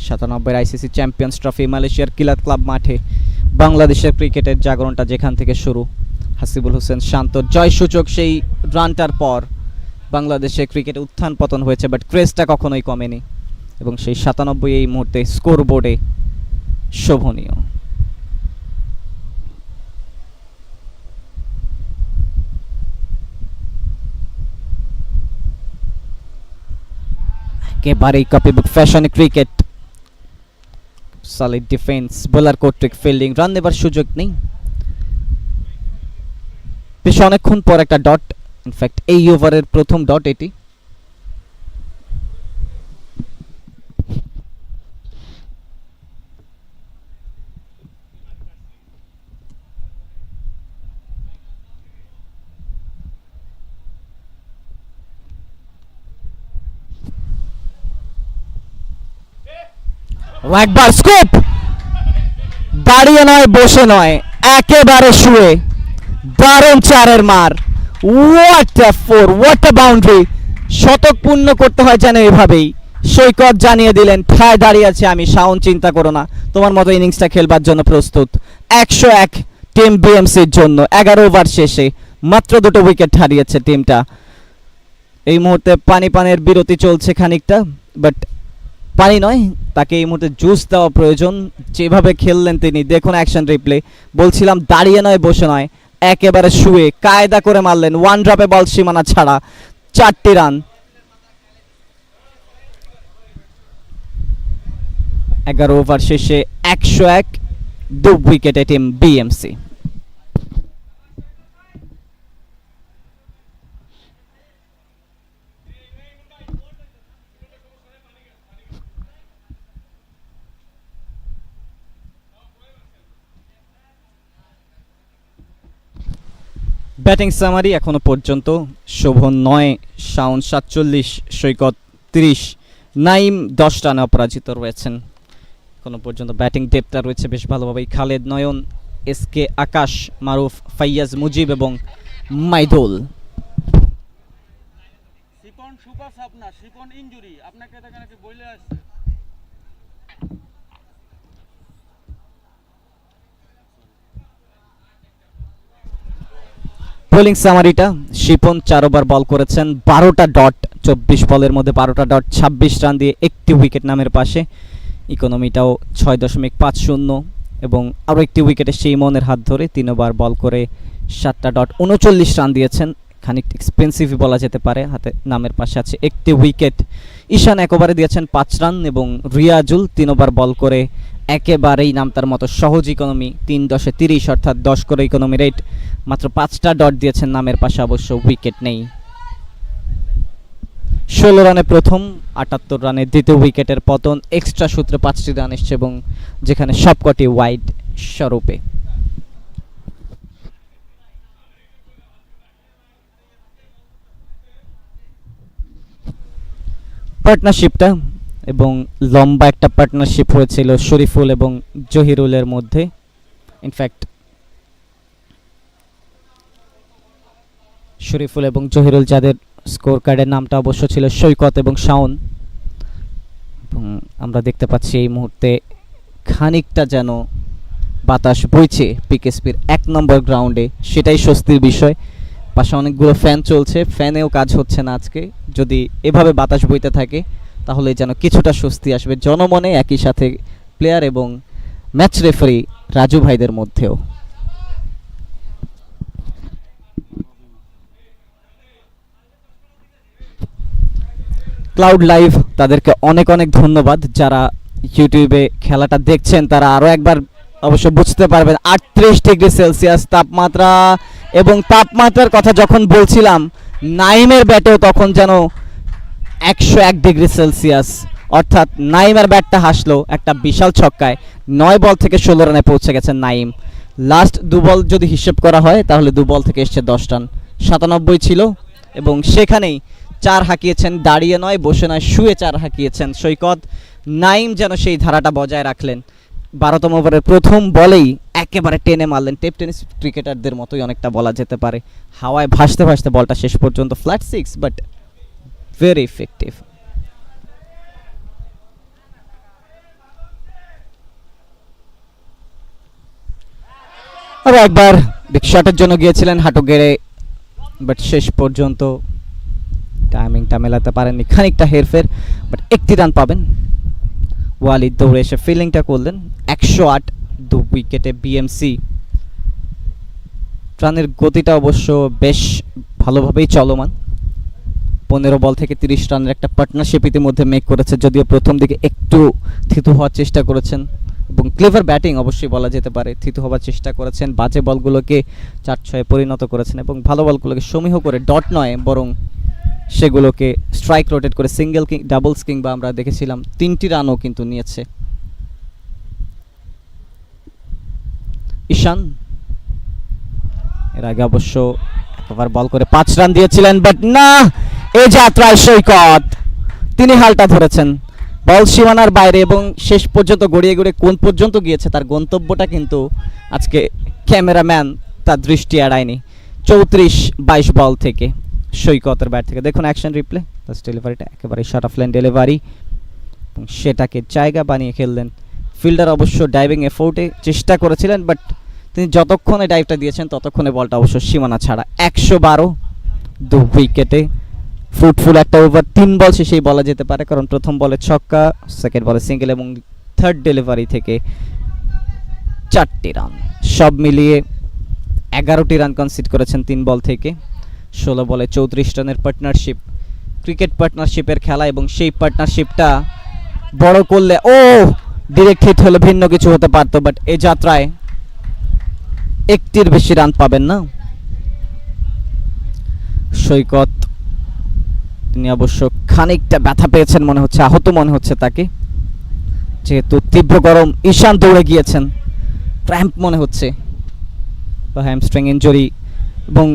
97 আইসিসি চ্যাম্পিয়ন্স ট্রফি মালয়েশিয়ার কিলার ক্লাব মাঠে বাংলাদেশের ক্রিকেটের জাগরণটা যেখান থেকে শুরু, হাসিবুল হোসেন শান্ত জয়সূচক সেই রানটার পর বাংলাদেশের ক্রিকেটে উত্থান পতন হয়েছে, বাট ক্রেজটা কখনোই কমেনি, এবং সেই 97 এই মুহূর্তে স্কোর বোর্ডে শোভনীয়। একেবারেই কপিবুক ফ্যাশনে ক্রিকেট, সলিড ডিফেন্স, বোলার কর্তৃক ফিল্ডিং, রান নেবার সুযোগ নেই। বেশ অনেকক্ষণ পর একটা ডট, ইনফ্যাক্ট এই ওভারের প্রথম ডট এটি। একবার স্কুপ, দাঁড়িয়ে নয় বসে নয়, একেবারে শুয়ে দারুণ চারের মার। What a four, what a boundary. শতক পূর্ণ করতে হয় যেন এভাবেই। সৈকত জানিয়ে দিলেন ঠায় দাঁড়িয়ে আছে আমি, শাওন চিন্তা করো না, তোমার মতো ইনিংসটা খেলবার জন্য প্রস্তুত। 101 টিম বিএমসির জন্য 11 ওভার শেষে মাত্র 2টো উইকেট হারিয়েছে টিমটা। এই মুহূর্তে পানির বিরতি চলছে খানিকটা, বাট পানি নয়, তাকে এই মুহূর্তে জুস দেওয়া প্রয়োজন। যেভাবে খেললেন তিনি, দেখুন অ্যাকশন রিপ্লে। বলছিলাম দাঁড়িয়ে নয় বসে নয়, একেবারে শুয়ে কায়দা করে মারলেন, ওয়ান ড্রপে বল সীমানা ছাড়া, 4টি রান। 11 ওভার শেষে 101, 2 উইকেটে টিম বিএমসি। ব্যাটিং সামারি এখনো পর্যন্ত: শোভন 9, শাওন 47, সৈকত 30, নাইম 10 রানে অপরাজিত রয়েছেন। এখনো পর্যন্ত ব্যাটিং ডেপথটা রয়েছে বেশ ভালোভাবেই। খালেদ, নয়ন, এসকে, আকাশ, মারুফ, ফাইয়াজ, মুজিব এবং মাইদুল। শিপন সুপার সাপনা, শিপন ইনজুরি, আপনাকে নাকি বলে আসছে। বোলিং সামারিটা: শিপন 4 ওভার বল করেছেন, 12টা ডট, 24 বলের মধ্যে 12টা ডট, 26 রান দিয়ে একটি উইকেট নামের পাশে। ইকোনমিটাও 6.50 এবং আরও একটি উইকেটে সেইমনের হাত ধরে 3 ওভার বল করে 7টা ডট, 39 রান দিয়েছেন। খানিকটা এক্সপেন্সিভই বলা যেতে পারে, হাতে নামের পাশে আছে একটি উইকেট। ঈশান 1 ওভারে দিয়েছেন 5 রান এবং রিয়াজুল 3 ওভার বল করে একেবারেই নামতার মতো সহজ ইকোনমি, 3.30 অর্থাৎ 10 করে ইকোনমি রেট। মাত্র 5টা ডট দিয়েছেন নামের পাশে, অবশ্য উইকেট নেই। 16 রানে প্রথম, 78 রানে দ্বিতীয় উইকেটের পতন। এক্সট্রা সূত্রে 5টি রান এসছে এবং যেখানে সবকটি ওয়াইড স্বরূপে। পার্টনারশিপটা এবং লম্বা একটা পার্টনারশিপ হয়েছিল শরীফুল এবং জহিরুলের মধ্যে। ইনফ্যাক্ট শরীফুল এবং জহিরুল, যাদের স্কোর কার্ডের নামটা অবশ্য ছিল সৈকত এবং শাওন। আমরা দেখতে পাচ্ছি এই মুহূর্তে খানিকটা যেন বাতাস বইছে পিকেএসপির 1 নম্বর গ্রাউন্ডে, সেটাই স্বস্তির বিষয়। পাশে অনেকগুলো ফ্যান চলছে, ফ্যানেও কাজ হচ্ছে না আজকে। যদি এভাবে বাতাস বইতে থাকে তাহলে যেন কিছুটা স্বস্তি আসবে জনমনে, একই সাথে প্লেয়ার এবং ম্যাচ রেফারি রাজু ভাইদের মধ্যেও। ক্লাউড লাইভ, তাদেরকে অনেক অনেক ধন্যবাদ। যারা ইউটিউবে খেলাটা দেখছেন তারা আরও একবার অবশ্য বুঝতে পারবেন 38 ডিগ্রি সেলসিয়াস তাপমাত্রা। এবং তাপমাত্রার কথা যখন বলছিলাম নাইমের ব্যাটেও তখন যেন 101 ডিগ্রি সেলসিয়াস, অর্থাৎ নাইমের ব্যাটটা হাসলো একটা বিশাল ছক্কায়। 9 বল থেকে 16 রানে পৌঁছে গেছেন নাইম। লাস্ট 2 বল যদি হিসেব করা হয় তাহলে 2 বল থেকে এসছে 10 রান, 97 ছিল এবং সেখানেই 4 হাঁকিয়েছেন, দাঁড়িয়ে নয় বসে নয় শুয়ে 4 হাঁকিয়েছেন সৈকত। নাইম যেন সেই ধারাটা বজায় রাখলেন। 12তম ওভারের প্রথম বলেই একেবারে টেনে মারলেন, টেপ টেনিস ক্রিকেটারদের মতোই অনেকটা বলা যেতে পারে। হাওয়ায় ভাসতে ভাসতে বলটা শেষ পর্যন্ত ফ্ল্যাট 6, বাট ভেরি ইফেক্টিভ। আর একবার বিগ শটের জন্য গিয়েছিলেন হাঁটু গেড়ে, বাট শেষ পর্যন্ত টাইমিংটা মেলাতে পারেননি, খানিকটা হেরফের, বাট 1টি রান পাবেন। ওয়ালিদ দৌড়ে এসে ফিল্ডিংটা করলেন। 108, 2 উইকেটে বিএমসি। রানের গতিটা অবশ্য বেশ ভালোভাবেই চলমান। 15 বল থেকে 30 রানের একটা পার্টনারশিপ ইতিমধ্যে মেক করেছে, যদিও প্রথম দিকে একটু থিতু হওয়ার চেষ্টা করেছেন এবং ক্লেভার ব্যাটিং অবশ্যই বলা যেতে পারে। থিতু হওয়ার চেষ্টা করেছেন, বাজে বলগুলোকে 4-6 পরিণত করেছেন এবং ভালো বলগুলোকে সমীহ করে ডট নয় বরং সেগুলোকে স্ট্রাইক রোটেট করে সিঙ্গেল কিং, ডাবলস কিংবা আমরা দেখেছিলাম 3টি রানও কিন্তু নিয়েছে। ঈশান এর আগে অবশ্য একবার বল করে 5 রান দিয়েছিলেন, বাট না, এই যাত্রায় সৈকত তিনি হালটা ধরেছেন। বল সীমানার বাইরে এবং শেষ পর্যন্ত গড়িয়ে গড়িয়ে কোন পর্যন্ত গিয়েছে তার গন্তব্যটা কিন্তু আজকে ক্যামেরাম্যান তার দৃষ্টি এড়ায়নি। 34-22 বল থেকে সৈকতের ব্যাট থেকে দেখুন অ্যাকশন রিপ্লে, ফার্স্ট ডেলিভারিটা একেবারে শর্ট অফ লাইন ডেলিভারি এবং সেটাকে জায়গা বানিয়ে খেললেন। ফিল্ডার অবশ্য ডাইভিং এফোর্টে চেষ্টা করেছিলেন, বাট তিনি যতক্ষণে ডাইভটা দিয়েছেন ততক্ষণে বলটা অবশ্য সীমানা ছাড়া। 112 2 উইকেটে ফ্রুটফুল একটা ওভার, 3 বল শেষেই বলা যেতে পারে, কারণ প্রথম বলে ছক্কা, সেকেন্ড বলে সিঙ্গেল এবং থার্ড ডেলিভারি থেকে 4টি রান। সব মিলিয়ে 11টি রান কনসিড করেছেন 3 বল থেকে। 16 বলে 34 রানের পার্টনারশিপ, ক্রিকেট পার্টনারশিপের খেলা এবং সেই পার্টনারশিপটা বড় করলে ডিরেক্ট হিট হলে ভিন্ন কিছু হতে পারতো, বাট এই যাত্রায় একটির বেশি রান পাবেন না সৈকত। তিনি অবশ্য খানিকটা ব্যথা পেয়েছেন মনে হচ্ছে, আহত মনে হচ্ছে তাকে, যেহেতু তীব্র গরম। ঈশান দৌড়ে গিয়েছেন, ক্র্যাম্প মনে হচ্ছে বা হ্যামস্ট্রিং ইনজুরি। এবং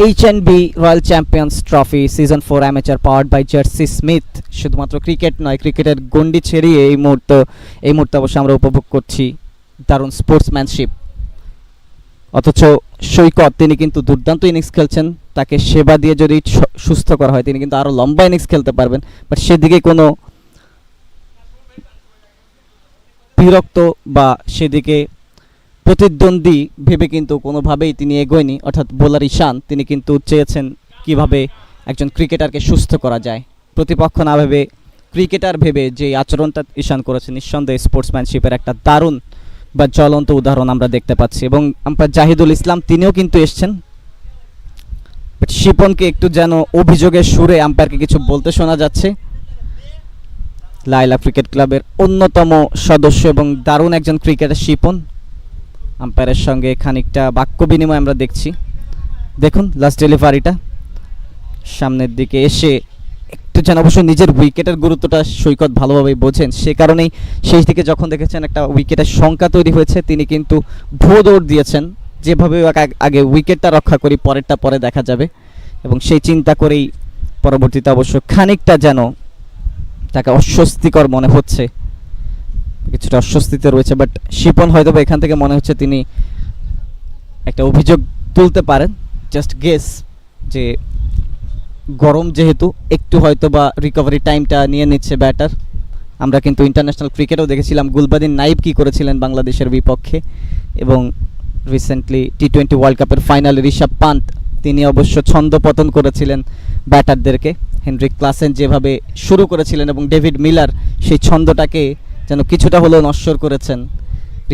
HNB royal champions trophy season 4 amateur powered by Jersey Smith শুধুমাত্র ক্রিকেট নয়, ক্রিকেটের গণ্ডি ছেড়িয়ে এই মুহূর্তে অবশ্য আমরা উপভোগ করছি দারুণ স্পোর্টসম্যানশিপ। অথচ সৈকত তিনি কিন্তু দুর্দান্ত ইনিংস খেলছেন, তাকে সেবা দিয়ে যদি সুস্থ করা হয় তিনি কিন্তু আরও লম্বা ইনিংস খেলতে পারবেন, বাট সেদিকে কোনো বিরক্ত বা সেদিকে প্রতিদ্বন্দ্বী ভেবে কিন্তু কোনোভাবেই তিনি এগোয়নি। অর্থাৎ বোলার ঈশান তিনি কিন্তু চেয়েছেন কিভাবে একজন ক্রিকেটারকে সুস্থ করা যায়, প্রতিপক্ষ না ভেবে ক্রিকেটার ভেবে যে আচরণটা ঈশান করেছে নিঃসন্দেহে স্পোর্টসম্যানশিপের একটা দারুণ বা জ্বলন্ত উদাহরণ আমরা দেখতে পাচ্ছি। এবং আম্পায়ার জাহিদুল ইসলাম তিনিও কিন্তু এসছেন, বাট শিপনকে একটু যেন অভিযোগের সুরে আম্পায়ারকে কিছু বলতে শোনা যাচ্ছে। লাইলা ক্রিকেট ক্লাবের অন্যতম সদস্য এবং দারুণ একজন ক্রিকেটার শিপন, আম্পায়ারের সঙ্গে খানিকটা বাক্য বিনিময় আমরা দেখছি। দেখুন লাস্ট ডেলিভারিটা সামনের দিকে এসে একটু যেন অবশ্য নিজের উইকেটের গুরুত্বটা সৈকত ভালোভাবেই বোঝেন, সে কারণেই শেষ দিকে যখন দেখেছেন একটা উইকেটের সংখ্যা তৈরি হয়েছে তিনি কিন্তু ভুয়ো দৌড় দিয়েছেন, যেভাবে আগে উইকেটটা রক্ষা করি পরেরটা পরে দেখা যাবে, এবং সেই চিন্তা করেই পরবর্তীতে অবশ্য খানিকটা যেন তাকে অস্বস্তিকর মনে হচ্ছে, কিছুটা অস্বস্তিতে রয়েছে। বাট শিপন হয়তো এখান থেকে মনে হচ্ছে তিনি একটা অভিযোগ তুলতে পারেন, জাস্ট গেস, যে গরম যেহেতু একটু হয়তো বা রিকভারি টাইমটা নিয়ে নিচ্ছে ব্যাটার। আমরা কিন্তু ইন্টারন্যাশনাল ক্রিকেটেও দেখেছিলাম গুলবাদিন নাইব কী করেছিলেন বাংলাদেশের বিপক্ষে, এবং রিসেন্টলি টি20 ওয়ার্ল্ড কাপের ফাইনালে ঋষভ পান্ত তিনি অবশ্য ছন্দপতন করেছিলেন ব্যাটারদেরকে। হেনরিক ক্লাসেন যেভাবে শুরু করেছিলেন এবং ডেভিড মিলার সেই ছন্দটাকে যেন কিছুটা হলেও নশ্বর করেছেন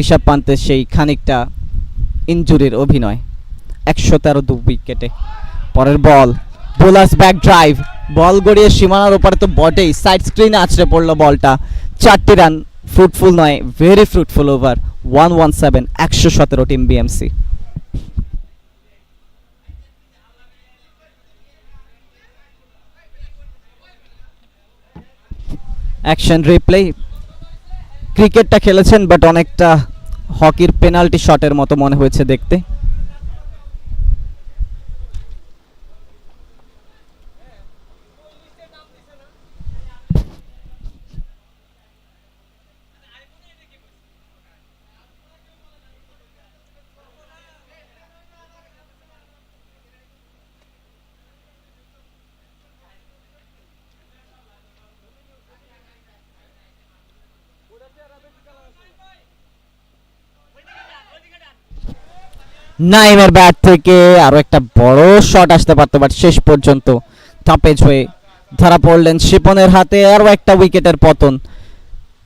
ঋষভ পান্তের সেই খানিকটা ইনজুরির অভিনয়। 113 2 উইকেটে। পরের বল বোলার্স ব্যাক ড্রাইভ, বল গড়িয়ে সীমানার ওপারে তো বটেই, সাইড স্ক্রিনে আছড়ে পড়লো বলটা। 4টি রান, ফ্রুটফুল নয়, very fruitful over. 117, 117 team BMC. Action replay, ক্রিকেটটা খেলেছেন বাট অনেকটা হকির পেনাল্টি শটের মতো মনে হয়েছে দেখতে। নাইমের ব্যাট থেকে আরো একটা বড় শট আসতে পারতো, বাট শেষ পর্যন্ত টাপেজ হয়ে ধরা পড়লেন শিপনের হাতে। আরো একটা উইকেটের পতন।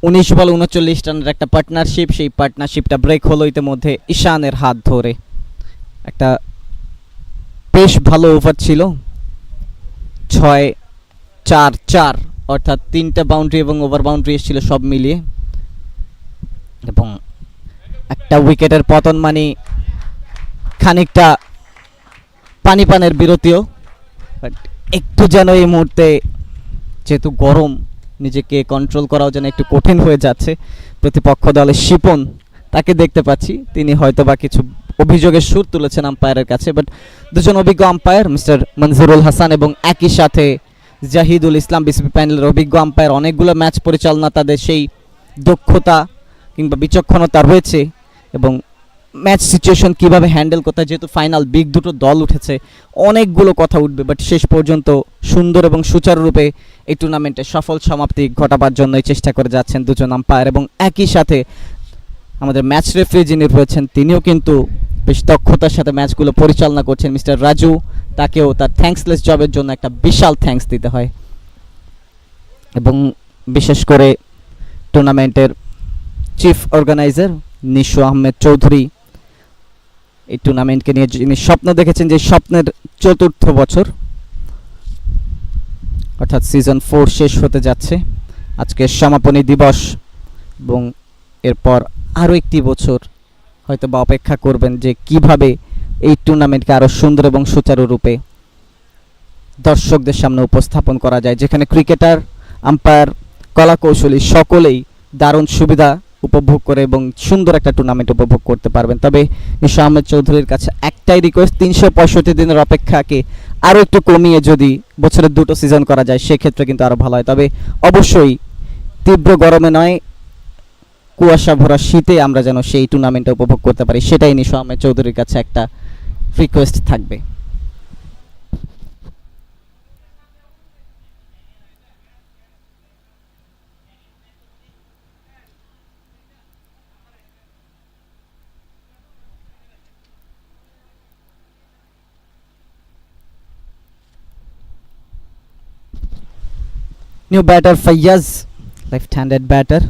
19 বল 39 রানের একটা পার্টনারশিপ, সেই পার্টনারশিপটা ব্রেক হলো ইতিমধ্যে ঈশানের হাত ধরে। একটা বেশ ভালো ওভার ছিল, 6-4-4, অর্থাৎ 3টা বাউন্ডারি এবং ওভার বাউন্ডারি এসেছিল সব মিলিয়ে, এবং একটা উইকেটের পতন মানে খানিকটা পানি পানের বিরতিও। বাট একটু যেন এই মুহূর্তে যেহেতু গরম, নিজেকে কন্ট্রোল করাও যেন একটু কঠিন হয়ে যাচ্ছে। প্রতিপক্ষ দলের শিপন তাকে দেখতে পাচ্ছি, তিনি হয়তো বা কিছু অভিযোগের সুর তুলেছেন আম্পায়ারের কাছে, বাট দুজন অভিজ্ঞ আম্পায়ার মিস্টার মনজুরুল হাসান এবং একই সাথে জাহিদুল ইসলাম বিসিবি প্যানেলের অভিজ্ঞ আম্পায়ার, অনেকগুলো ম্যাচ পরিচালনা, তাদের সেই দক্ষতা কিংবা বিচক্ষণতা রয়েছে এবং ম্যাচ সিচুয়েশন কিভাবে হ্যান্ডেল করতে হয়, যেহেতু ফাইনাল বিগ দুটো দল উঠেছে, অনেকগুলো কথা উঠবে, বাট শেষ পর্যন্ত সুন্দর এবং সুচারুরূপে এই টুর্নামেন্টে সফল সমাপ্তি ঘটাবার জন্যই চেষ্টা করে যাচ্ছেন দুজন আম্পায়ার। এবং একই সাথে আমাদের ম্যাচ রেফারি যিনি রয়েছেন তিনিও কিন্তু বেশ দক্ষতার সাথে ম্যাচগুলো পরিচালনা করছেন, মিস্টার রাজু। তাকেও তার থ্যাঙ্কসলেস জবের জন্য একটা বিশাল থ্যাঙ্কস দিতে হয়। এবং বিশেষ করে টুর্নামেন্টের চিফ অর্গানাইজার নিশু আহমেদ চৌধুরী, এই টুর্নামেন্টকে নিয়ে যিনি স্বপ্ন দেখেছেন, যে স্বপ্নের ৪র্থ বছর, অর্থাৎ সিজন 4 শেষ হতে যাচ্ছে আজকে সমাপনী দিবস, এবং এরপর আরও একটি বছর হয়তো বা অপেক্ষা করবেন যে কিভাবে এই টুর্নামেন্টকে আরও সুন্দর এবং সুচারুরূপে দর্শকদের সামনে উপস্থাপন করা যায়, যেখানে ক্রিকেটার, আম্পায়ার, কলাকৌশলী সকলেই দারুণ সুবিধা উপভোগ করে এবং সুন্দর একটা টুর্নামেন্ট উপভোগ করতে পারবেন। তবে নিশু আহমেদ চৌধুরীর কাছে একটাই রিকোয়েস্ট, 365 দিনের অপেক্ষাকে আরও একটু কমিয়ে যদি বছরের 2টো সিজন করা যায় সেক্ষেত্রে কিন্তু আরও ভালো হয়। তবে অবশ্যই তীব্র গরমে নয়, কুয়াশা ভরা শীতে আমরা যেন সেই টুর্নামেন্টটা উপভোগ করতে পারি, সেটাই নিশু আহমেদ চৌধুরীর কাছে একটা রিকোয়েস্ট থাকবে। New batter Fayyaz, left-handed batter,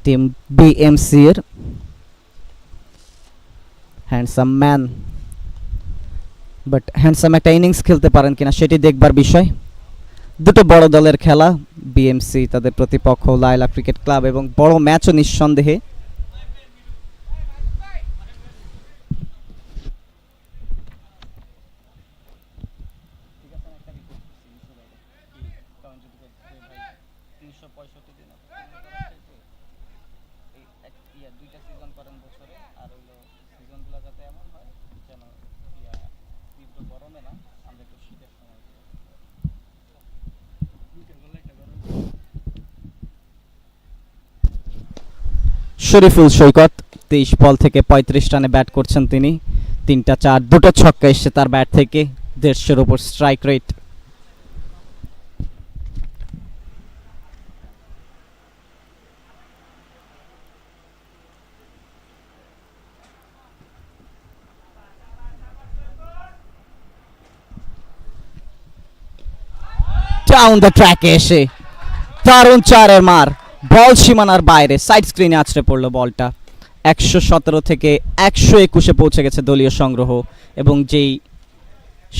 team BMC এর হ্যান্ডসাম ম্যান, বাট হ্যান্ডসাম একটা ইনিংস খেলতে পারেন কিনা সেটি দেখবার বিষয়। দুটো বড় দলের খেলা, বিএমসি তাদের প্রতিপক্ষ লায়লা ক্রিকেট ক্লাব, এবং বড় ম্যাচও নিঃসন্দেহে। শরীফুল সৈকত 23 বল থেকে 35 রানে ব্যাট করছেন তিনি, 3টা 4, 2টো ছক্কা এসছে তার ব্যাট থেকে, 150-এর উপর স্ট্রাইক রেট। ডাউন দ্য ট্র্যাকে এসে দারুণ চারের মার, বল সীমানার বাইরে, সাইড স্ক্রিনে আছড়ে পড়লো বলটা। 117 থেকে 121-এ পৌঁছে গেছে দলীয় সংগ্রহ, এবং যেই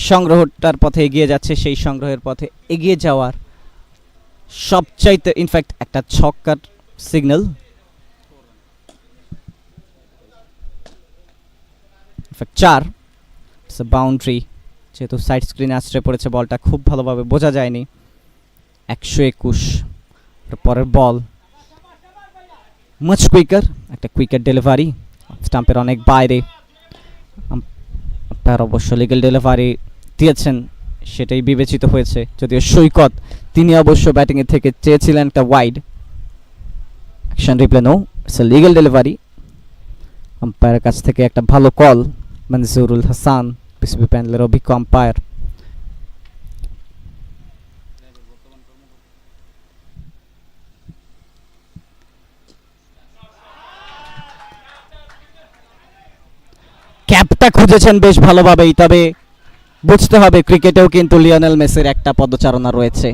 সংগ্রহটার পথে এগিয়ে যাচ্ছে সেই সংগ্রহের পথে এগিয়ে যাওয়ার সবচাইতে ইনফ্যাক্ট একটা ছক্কার signal, in fact 4, it's a boundary, যেহেতু সাইড স্ক্রিনে আছড়ে পড়েছে বলটা খুব ভালোভাবে বোঝা যায়নি। 121 পরের বল, মাচ কুইকার, একটা কুইকার ডেলিভারি, স্টাম্পের অনেক বাইরে, আম্পায়ার অবশ্য লিগ্যাল ডেলিভারি দিয়েছেন, সেটাই বিবেচিত হয়েছে, যদিও সৈকত তিনি অবশ্য ব্যাটিংয়ের থেকে চেয়েছিলেন একটা wide. Action replay no, it's a legal delivery. আম্পায়ারের কাছ থেকে একটা ভালো কল, মনজুরুল হাসান বিসিবি প্যানেলের অভিজ্ঞ আম্পায়ার। ক্যাপটা খুঁজেছেন বেশ ভালোভাবেই, তবে বুঝতে হবে ক্রিকেটেও কিন্তু লিওনেল মেসির একটা পদচারণা রয়েছে।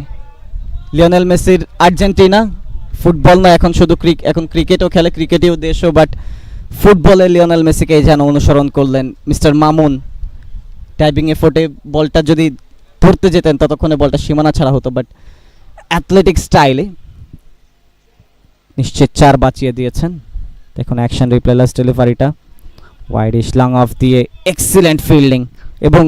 লিওনেল মেসির আর্জেন্টিনা, ফুটবল না, এখন শুধু এখন ক্রিকেটও খেলে, ক্রিকেটেও দেশও, বাট ফুটবলে লিওনেল মেসিকে যেন অনুসরণ করলেন মিস্টার মামুন। টাইপিং এফোর্টে বলটা যদি ধরতে যেতেন ততক্ষণে বলটা সীমানা ছাড়া হতো, বাট অ্যাথলেটিক স্টাইলে নিশ্চিত 4 বাঁচিয়ে দিয়েছেন। দেখুন অ্যাকশন রিপ্লে লাস্ট ডেলিভারিটা, ওয়াইডিশ লং অফ দিয়ে এক্সিলেন্ট ফিল্ডিং, এবং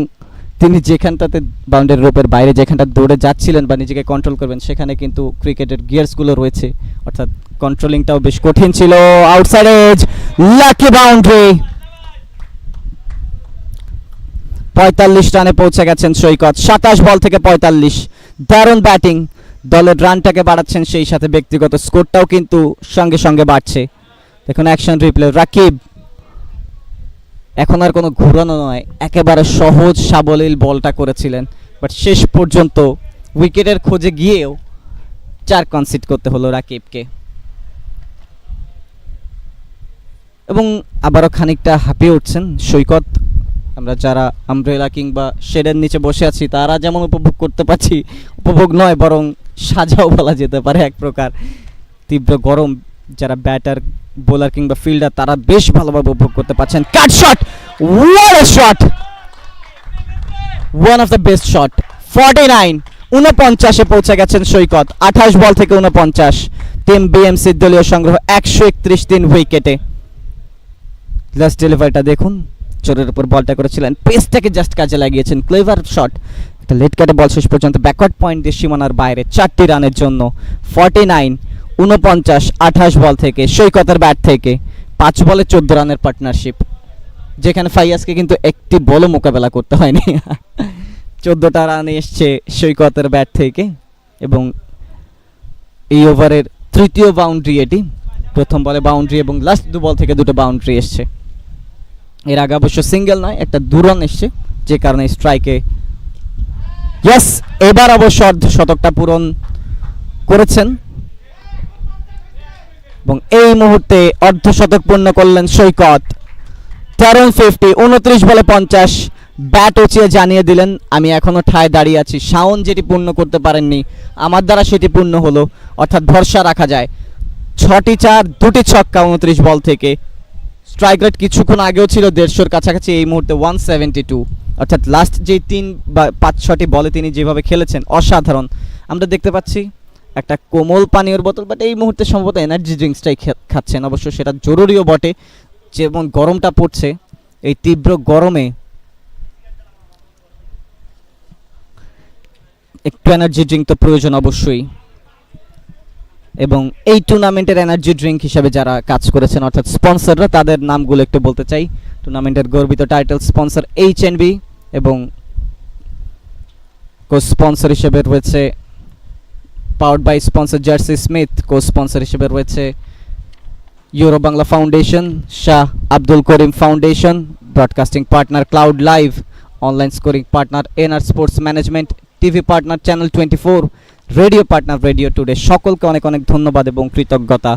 তিনি যেখানটাতে বাউন্ডারি রোপের বাইরে যেখানটা দৌড়ে যাচ্ছিলেন বা নিজেকে কন্ট্রোল করবেন সেখানে কিন্তু ক্রিকেটের গিয়ার্সগুলো রয়েছে, অর্থাৎ কন্ট্রোলিংটাও বেশ কঠিন ছিল। আউটসাইড এজ, লাকি বাউন্ডারি, 45 রানে পৌঁছে গেছেন সৈকত। 27 বল থেকে 45, দারুণ ব্যাটিং। দলের রানটাকে বাড়াচ্ছেন, সেই সাথে ব্যক্তিগত স্কোরটাও কিন্তু সঙ্গে সঙ্গে বাড়ছে। দেখুন অ্যাকশন রিপ্লে, রাকিব এখন আর কোনো ঘুরানো নয়, একেবারে সহজ সাবলীল বলটা করেছিলেন, বাট শেষ পর্যন্ত উইকেটের খোঁজে গিয়েও 4 কনসিড করতে হলো রাকিবকে। এবং আবারও খানিকটা হাঁপিয়ে উঠছেন সৈকত। আমরা যারা আমব্রেলা কিংবা শেডের নিচে বসে আছি তারা যেমন উপভোগ করতে পারছি, উপভোগ নয় বরং সাজাও বলা যেতে পারে এক প্রকার। তীব্র গরম, যারা ব্যাটার বোলার কিংবা ফিল্ডার তারা বেশ ভালোভাবে উপভোগ করতে পারছেন। Cut shot, what a shot, one of the best shot. 49 পৌঁছে গেছেন সৈকত। 28 বল থেকে 49, টিম বিএমসির দলীয় সংগ্রহ 131 3 উইকেটে। লাস্ট ডেলিভারিটা দেখুন, চোরের উপর বলটা করেছিলেন, পেসটাকে জাস্ট কাজে লাগিয়েছেন, ক্লেভার শট। একটা লেট কাটে বল শেষ পর্যন্ত ব্যাকওয়ার্ড পয়েন্ট দিয়ে সীমানার বাইরে, 4টি রানের জন্য। 49 49, 28 বল থেকে সৈকতের ব্যাট থেকে 5 বলে 14 রানের পার্টনারশিপ, যেখানে ফাইয়াজকে কিন্তু একটি বলও মোকাবেলা করতে হয়নি। 14টা রান এসছে সৈকতের ব্যাট থেকে, এবং এই ওভারের তৃতীয় বাউন্ডারি এটি। প্রথম বলে বাউন্ডারি এবং লাস্ট 2 বল থেকে 2টো বাউন্ডারি এসছে। এর আগে অবশ্য সিঙ্গেল নয়, একটা 2 রান এসছে, যে কারণে স্ট্রাইকে ইয়েস, এবার অবশ্য অর্ধশতকটা পূরণ করেছেন এবং এই মুহূর্তে অর্ধশতক পূর্ণ করলেন সৈকত। দারুণ 50, 29 বলে 50, ব্যাট উঁচিয়ে জানিয়ে দিলেন আমি এখনো ঠায় দাঁড়িয়ে আছি। শাওন যেটি পূর্ণ করতে পারেননি, আমার দ্বারা সেটি পূর্ণ হলো, অর্থাৎ ভরসা রাখা যায়। 6টি 4, 2টি ছক্কা 29 বল থেকে। স্ট্রাইক রেট কিছুক্ষণ আগেও ছিল 150-র কাছাকাছি, এই মুহূর্তে 172, অর্থাৎ লাস্ট যে 3 বা 5-6টি বলে তিনি যেভাবে খেলেছেন অসাধারণ। আমরা দেখতে পাচ্ছি একটা কোমল পানীয়র বোতল, বাট এই মুহূর্তে সম্ভবত এনার্জি ড্রিঙ্কসটাই খাচ্ছেন। অবশ্য সেটা জরুরিও বটে, যেমন গরমটা পড়ছে, এই তীব্র গরমে একটু এনার্জি ড্রিঙ্ক তো প্রয়োজন অবশ্যই। এবং এই টুর্নামেন্টের এনার্জি ড্রিঙ্ক হিসেবে যারা কাজ করেছেন অর্থাৎ স্পন্সররা, তাদের নামগুলো একটু বলতে চাই। টুর্নামেন্টের গর্বিত টাইটেল স্পন্সর এইচএনবি, এবং কো স্পন্সর হিসেবে রয়েছে powered by sponsor Jersey Smith, co sponsor হিসেবে রয়েছে Euro Bangla Foundation, Shah Abdul Karim Foundation, broadcasting partner Cloud Live, online scoring partner NR Sports Management, TV partner Channel 24, radio partner Radio Today. সকলকে অনেক অনেক ধন্যবাদ এবং কৃতজ্ঞতা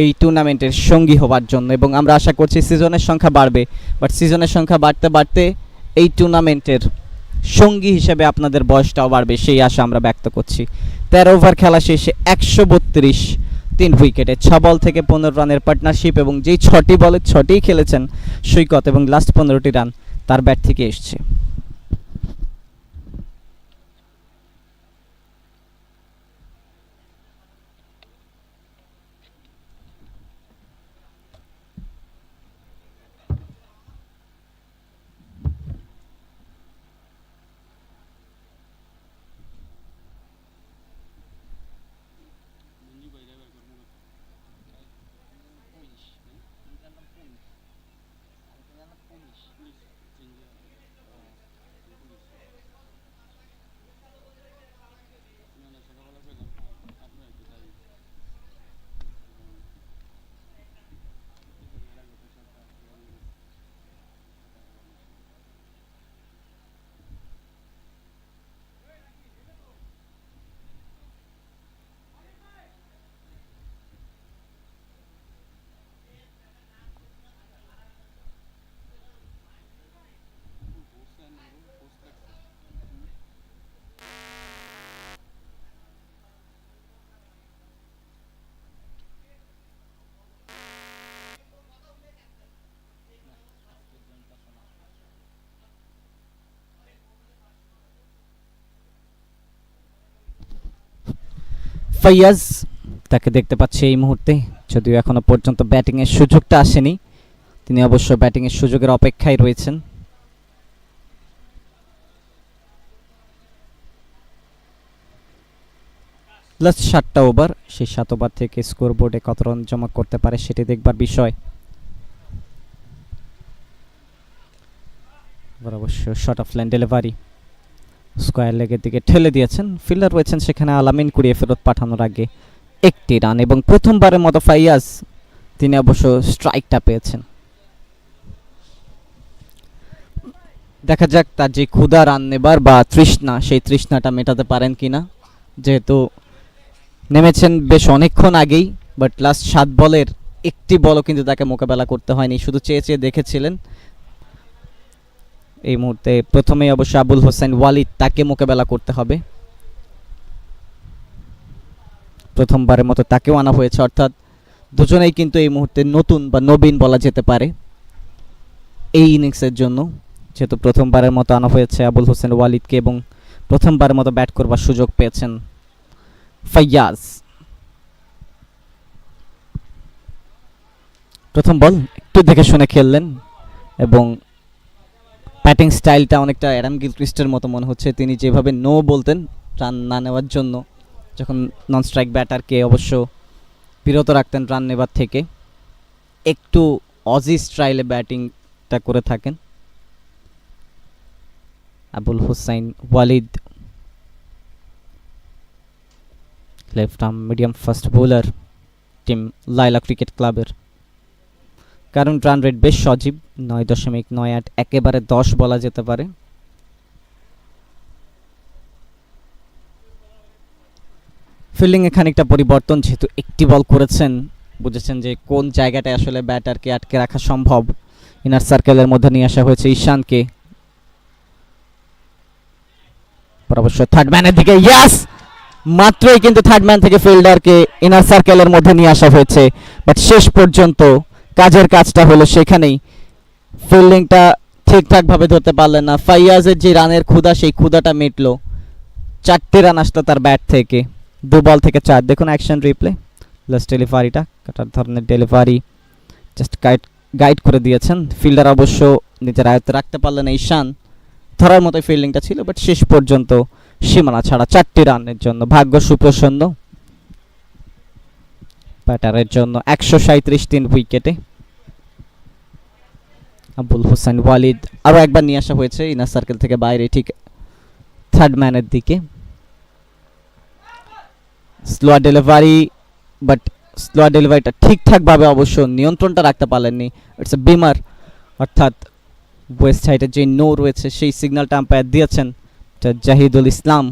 এই টুর্নামেন্টের সঙ্গী হওয়ার জন্য। এবং আমরা আশা করছি সিজনের সংখ্যা বাড়বে, বাট সিজনের সংখ্যা বাড়তে বাড়তে এই টুর্নামেন্টের সঙ্গী হিসেবে আপনাদের বয়সটাও বাড়বে, সেই আশা আমরা ব্যক্ত করছি। 13 ওভার খেলা শেষে 132 3 উইকেটে 6 বল থেকে 15 রানের পার্টনারশিপ, এবং যেই 6টি বলে 6টিই খেলেছেন সৈকত, এবং লাস্ট 15টি রান তার ব্যাট থেকে এসছে। ফাইয়াজ তাকে দেখতে পাচ্ছি এই মুহূর্তে, যদিও এখনো পর্যন্ত ব্যাটিংয়ের সুযোগটা আসেনি, তিনি অবশ্য ব্যাটিংয়ের সুযোগের অপেক্ষায় রয়েছেন। লাস্ট 7টা ওভার, সেই 7 ওভার থেকে স্কোর বোর্ডে কত রান জমা করতে পারে সেটি দেখবার বিষয়। এবার অবশ্য short of line delivery, square লেগের দিকে ঠেলে দিয়েছেন, ফিল্ডার রয়েছেন সেখানে, আলামিন কুড়িয়ে ফেরত পাঠানোর আগে একটি রান, এবং প্রথমবারের মতো ফাইয়াজ তিনি অবশ্য স্ট্রাইকটা পেয়েছেন। দেখা যাক তার যে ক্ষুধা রান নেবার বা তৃষ্ণা, সেই তৃষ্ণাটা মেটাতে পারেন কিনা, যেহেতু নেমেছেন বেশ অনেকক্ষণ আগেই, বাট লাস্ট 7 বলের একটি বলও কিন্তু তাকে মোকাবেলা করতে হয়নি, শুধু চেয়ে চেয়ে দেখেছিলেন। এই মুহূর্তে প্রথমেই অবশ্য আবুল হোসেন ওয়ালিদ, তাকে মোকাবেলা করতে হবে, প্রথমবারের মতো তাকেও আনা হয়েছে, অর্থাৎ দুজনেই কিন্তু এই মুহূর্তে নতুন বা নবীন বলা যেতে পারে এই ইনিংসের জন্য, যেহেতু প্রথমবারের মতো আনা হয়েছে আবুল হোসেন ওয়ালিদকে এবং প্রথমবারের মতো ব্যাট করবার সুযোগ পেয়েছেন ফাইয়াজ। প্রথম বল একটু দেখে শুনে খেললেন এবং ব্যাটিং স্টাইলটা অনেকটা অ্যাডাম গিলক্রিস্টের মতো মনে হচ্ছে, তিনি যেভাবে নো বলতেন রান না নেওয়ার জন্য, যখন নন স্ট্রাইক ব্যাটারকে অবশ্য বিরত রাখতেন রান নেবার থেকে, একটু অজি স্টাইলে ব্যাটিংটা করে থাকেন Abul Hossain Walid, left arm medium fast bowler, team Laila cricket ক্লাবের। কারণ রান রেট বেশ সজীব, 9.98, একেবারে 10 বলা যেতে পারে। ফিল্ডিংয়ে খানিকটা পরিবর্তন, যেহেতু একটি বল করেছেন, বুঝেছেন যে কোন জায়গাটায় আসলে ব্যাটারকে আটকে রাখা সম্ভব। ইনার সার্কেলের মধ্যে নিয়ে আসা হয়েছে ঈশানকে, অবশ্য থার্ড ম্যানের দিকে, ইয়াস, মাত্রই কিন্তু থার্ড ম্যান থেকে ফিল্ডারকে ইনার সার্কেলের মধ্যে নিয়ে আসা হয়েছে, বাট শেষ পর্যন্ত কাজের কাজটা হলো সেখানেই, ফিল্ডিংটা ঠিকঠাকভাবে ধরতে পারলেন না। ফাইয়াজের যে রানের ক্ষুধা, সেই ক্ষুধাটা মিটলো, 4টে রান আসলো তার ব্যাট থেকে, 2 বল থেকে 4। দেখুন অ্যাকশন রিপ্লে, লাস্ট ডেলিভারিটা কাটার ধরনের ডেলিভারি, জাস্ট গাইড করে দিয়েছেন, ফিল্ডার অবশ্য নিজের আয়ত্তে রাখতে পারলেন, ঈশান ধরার মতো ফিল্ডিংটা ছিল, বাট শেষ পর্যন্ত সীমানা ছাড়া 4টি রানের জন্য ভাগ্য সুপ্রসন্ন ব্যাটারের জন্য। 137 3 উইকেটে আবুল হোসেন ওয়ালিদ আরও একবার নিয়ে আসা হয়েছে ইনার সার্কেল থেকে বাইরে, ঠিক থার্ড ম্যানের দিকে। স্লো ডেলিভারি, বাট স্লো ডেলিভারিটা ঠিকঠাকভাবে অবশ্য নিয়ন্ত্রণটা রাখতে পারলেননি। ইটস এ বিমার, অর্থাৎ ওয়েস্ট সাইডের যে নো রয়েছে সেই সিগন্যালটা আম্পায়ার দিয়েছেন জাহিদুল ইসলাম,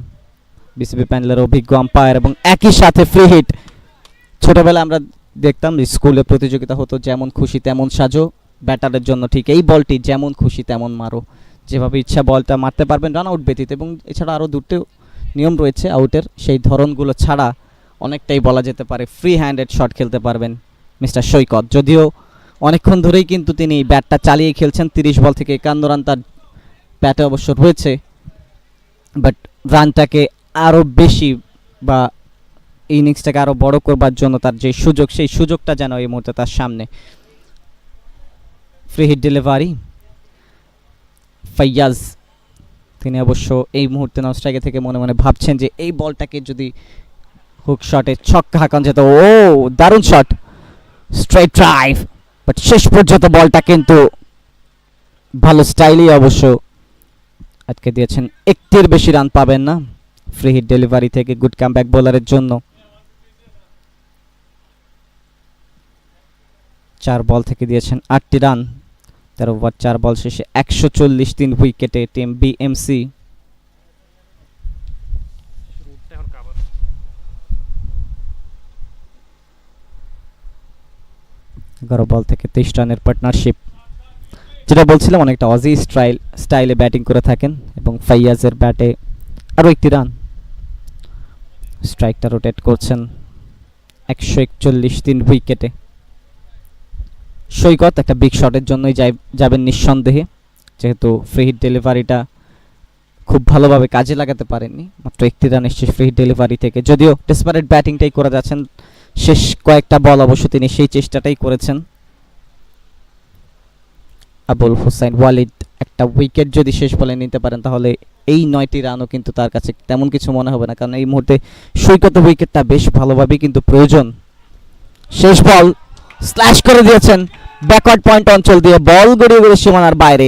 বিসিবি প্যানেলের অভিজ্ঞ আম্পায়ার, এবং একই সাথে ফ্রি হিট। ছোটবেলায় আমরা দেখতাম স্কুলে প্রতিযোগিতা হতো, যেমন খুশি তেমন সাজো, ব্যাটারের জন্য ঠিক এই বলটি যেমন খুশি তেমন মারো, যেভাবে ইচ্ছা বলটা মারতে পারবেন রান আউট ব্যতীত, এবং এছাড়া আরও 2টো নিয়ম রয়েছে আউটের, সেই ধরনগুলো ছাড়া অনেকটাই বলা যেতে পারে ফ্রি হ্যান্ডেড শট খেলতে পারবেন মিস্টার সৈকত। যদিও অনেকক্ষণ ধরেই কিন্তু তিনি ব্যাটটা চালিয়ে খেলছেন, 30 বল থেকে 51 রান তার ব্যাটে অবশ্য রয়েছে, বাট রানটাকে আরও বেশি বা ইনিংসটাকে আরও বড় করবার জন্য তার যে সুযোগ, সেই সুযোগটা যেন এই মুহূর্তে তার সামনে। ফ্রি হিট ডেলিভারি, ফাইয়াজ তিনি অবশ্য এই মুহূর্তে নন স্ট্রাইকে থেকে মনে মনে ভাবছেন যে এই বলটাকে যদি হুক শটে ছক্কা হাঁকান যেত। ও দারুণ শট, স্ট্রেট ড্রাইভ, বাট শেষ পর্যন্ত বলটা কিন্তু ভালো স্টাইলই অবশ্য আটকে দিয়েছেন, একটির বেশি রান পাবেন না ফ্রি হিট ডেলিভারি থেকে গুড কামব্যাক বোলারের জন্য। 4 বল থেকে দিয়েছেন 8টি রান, 13 ওভার 4 বল শেষে 140 3 উইকেটে টিম বিএমসি। 11 বল থেকে 23 রানের পার্টনারশিপ, যেটা বলছিলাম অনেকটা অজি স্টাইলে ব্যাটিং করে থাকেন, এবং ফাইয়াজের ব্যাটে আরও একটি রান, স্ট্রাইকটা রোটেট করছেন 141 3 উইকেটে। সৈকত একটা বিগ শটের জন্যই যাবেন নিঃসন্দেহে, যেহেতু ফ্রি হিট ডেলিভারিটা খুব ভালোভাবে কাজে লাগাতে পারেননি, মাত্র 1টি রান এসছে ফ্রি হিট ডেলিভারি থেকে। যদিও ডেসপারেট ব্যাটিংটাই করে যাচ্ছেন, শেষ কয়েকটা বল অবশ্য তিনি সেই চেষ্টাটাই করেছেন। আবুল হোসেন ওয়ালিদ একটা উইকেট যদি শেষ বলে নিতে পারেন, তাহলে এই 9টি রানও কিন্তু তার কাছে তেমন কিছু মনে হবে না, কারণ এই মুহূর্তে সৈকত উইকেটটা বেশ ভালোভাবেই কিন্তু প্রয়োজন। শেষ বল স্ল্যাশ করে দিয়েছেন ব্যাকওয়ার্ড পয়েন্ট অঞ্চল দিয়ে, বল গড়িয়ে গড়িয়ে সীমানার বাইরে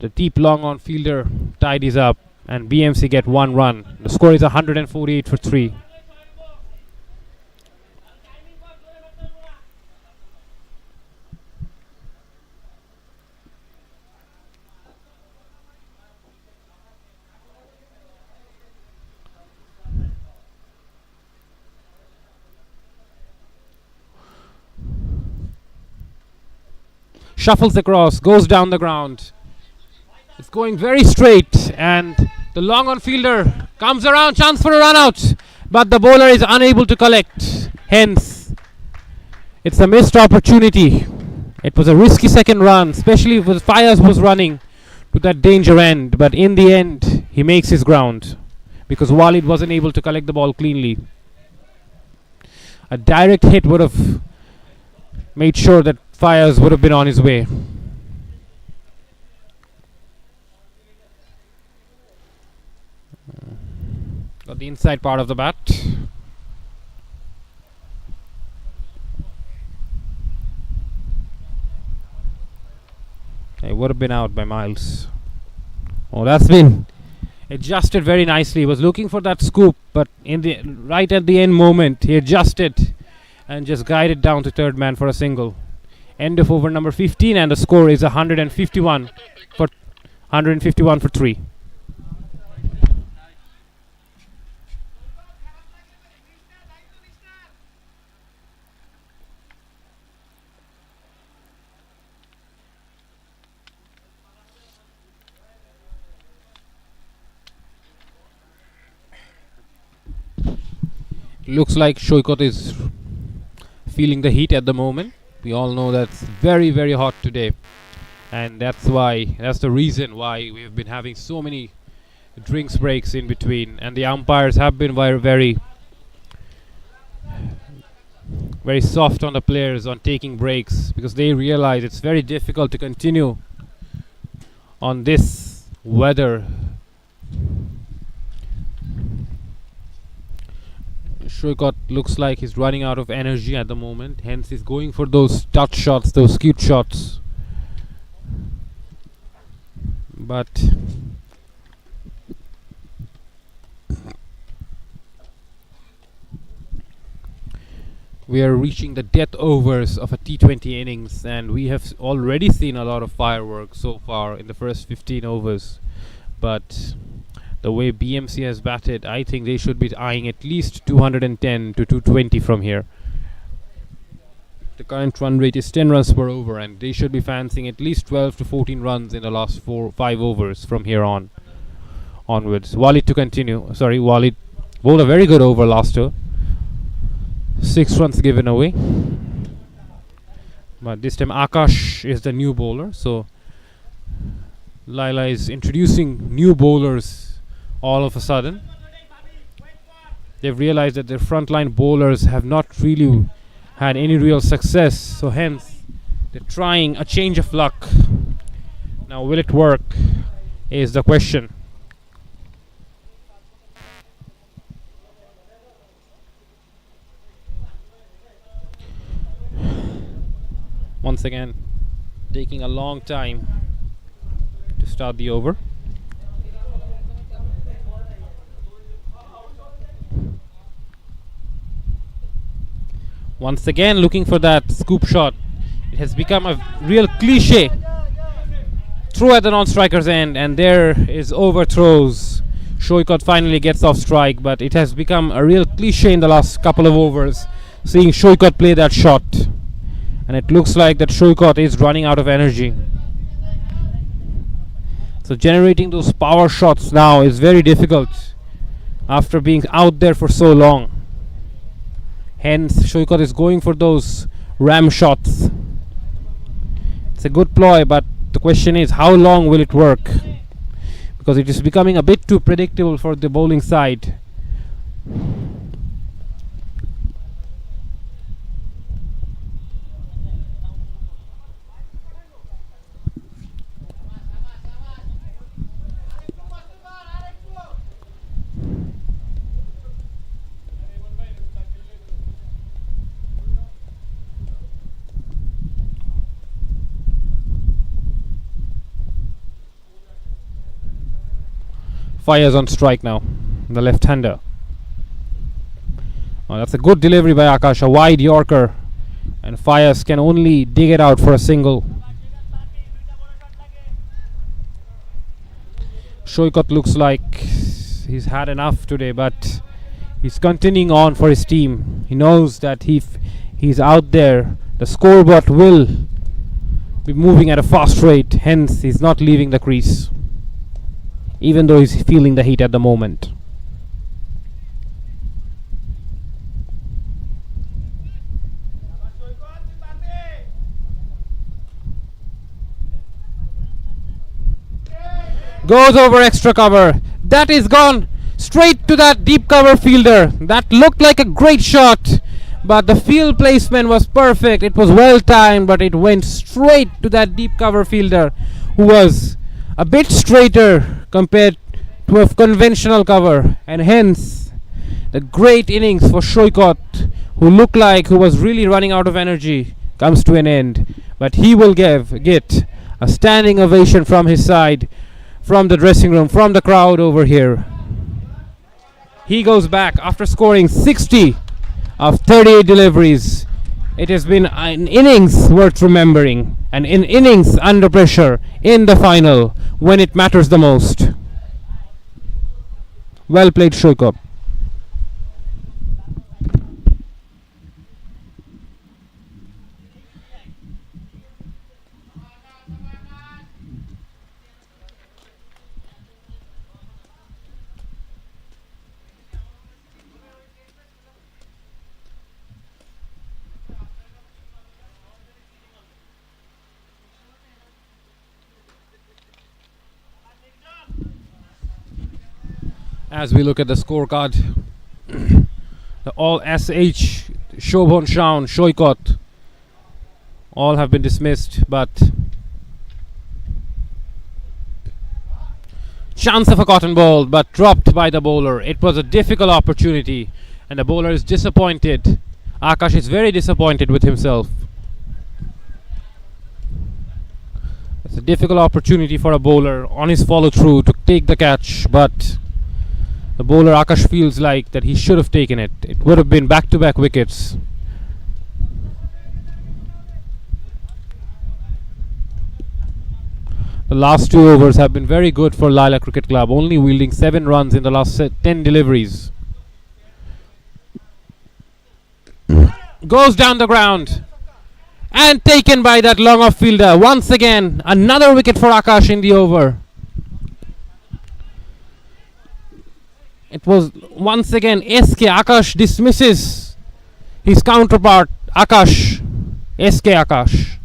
The deep long on fielder tidies up, and BMC get 1 run. The score is 148 for 3. Shuffles across, goes down the ground. It's going very straight, and the long on fielder comes around, chance for a run out, but the bowler is unable to collect. Hence, it's a missed opportunity. It was a risky second run, especially if Fires was running to that danger end, but in the end, he makes his ground because Walid wasn't able to collect the ball cleanly. A direct hit would have made sure that Fires would have been on his way. Got the inside part of the bat. It would have been out by miles. Oh, that's been adjusted very nicely. He was looking for that scoop, but in the right at the end moment, he adjusted and just guided down to third man for a single. End of over number 15, and the score is 151 for 3. Looks like Shoykot is feeling the heat at the moment. We all know that's very, very hot today, and that's the reason why we've been having so many drinks breaks in between, and the umpires have been very, very soft on the players on taking breaks, because they realize it's very difficult to continue on this weather. Shoykot looks like he's running out of energy at the moment, hence he's going for those touch shots, those cute shots. But we are reaching the death overs of a T20 innings, and we have already seen a lot of fireworks so far in the first 15 overs. But the way BMC has batted, I think they should be eyeing at least 210 to 220 from here. The current run rate is 10 runs per over, and they should be fancying at least 12 to 14 runs in the last 5 overs from here onwards. Walid to continue. Walid bowled a very good over last over. 6 runs given away. But this time Akash is the new bowler, so Laila is introducing new bowlers all of a sudden. They've realized that their frontline bowlers have not really had any real success, so hence they're trying a change of luck. Now, will it work is the question. Once again, taking a long time to start the over. Once again looking for that scoop shot. It has become a real cliche. Throw at the non-striker's end, and there is overthrows. Shoykot finally gets off strike, but it has become a real cliche in the last couple of overs, seeing Shoykot play that shot. And it looks like that Shoykot is running out of energy. So generating those power shots now is very difficult after being out there for so long. Hence, Shoykot is going for those ram shots. It's a good ploy, but the question is, how long will it work? Because it is becoming a bit too predictable for the bowling side. Fires on strike now, the left-hander. Oh, that's a good delivery by Akash, a wide Yorker, and Fires can only dig it out for a single. Shoykot looks like he's had enough today, but he's continuing on for his team. He knows that he's out there, the scoreboard will be moving at a fast rate, hence he's not leaving the crease, even though he's feeling the heat at the moment. Goes over extra cover. That is gone straight to that deep cover fielder. That looked like a great shot, but the field placement was perfect. It was well timed, but it went straight to that deep cover fielder, who was a bit straighter compared to a conventional cover, and hence the great innings for Shoykot, who was really running out of energy, comes to an end. But he will get a standing ovation from his side, from the dressing room, from the crowd over here. He goes back after scoring 60 of 38 deliveries. It has been an innings worth remembering, and an innings under pressure in the final when it matters the most. Well played, Shoykot. As we look at the scorecard, the all SH, Shobhon Shaun, Shoykot, all have been dismissed, but chance of a cotton ball, but dropped by the bowler. It was a difficult opportunity, and the bowler is disappointed. Akash is very disappointed with himself. It's a difficult opportunity for a bowler on his follow through to take the catch, but the bowler Akash feels like that he should have taken it. It would have been back-to-back wickets. The last 2 overs have been very good for Laila Cricket Club, only wielding 7 runs in the last 10 deliveries. Goes down the ground and taken by that long off fielder. Once again, another wicket for Akash in the over. It was once again SK. Akash dismisses his counterpart Akash. SK Akash.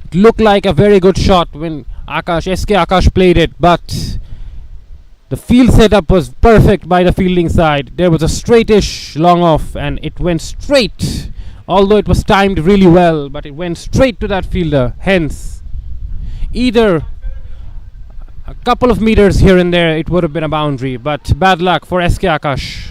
It looked like a very good shot when SK Akash played it, but the field setup was perfect by the fielding side. There was a straightish long off and it went straight. Although it was timed really well, but it went straight to that fielder. Hence, either a couple of meters here and there, it would have been a boundary. But bad luck for SK Akash.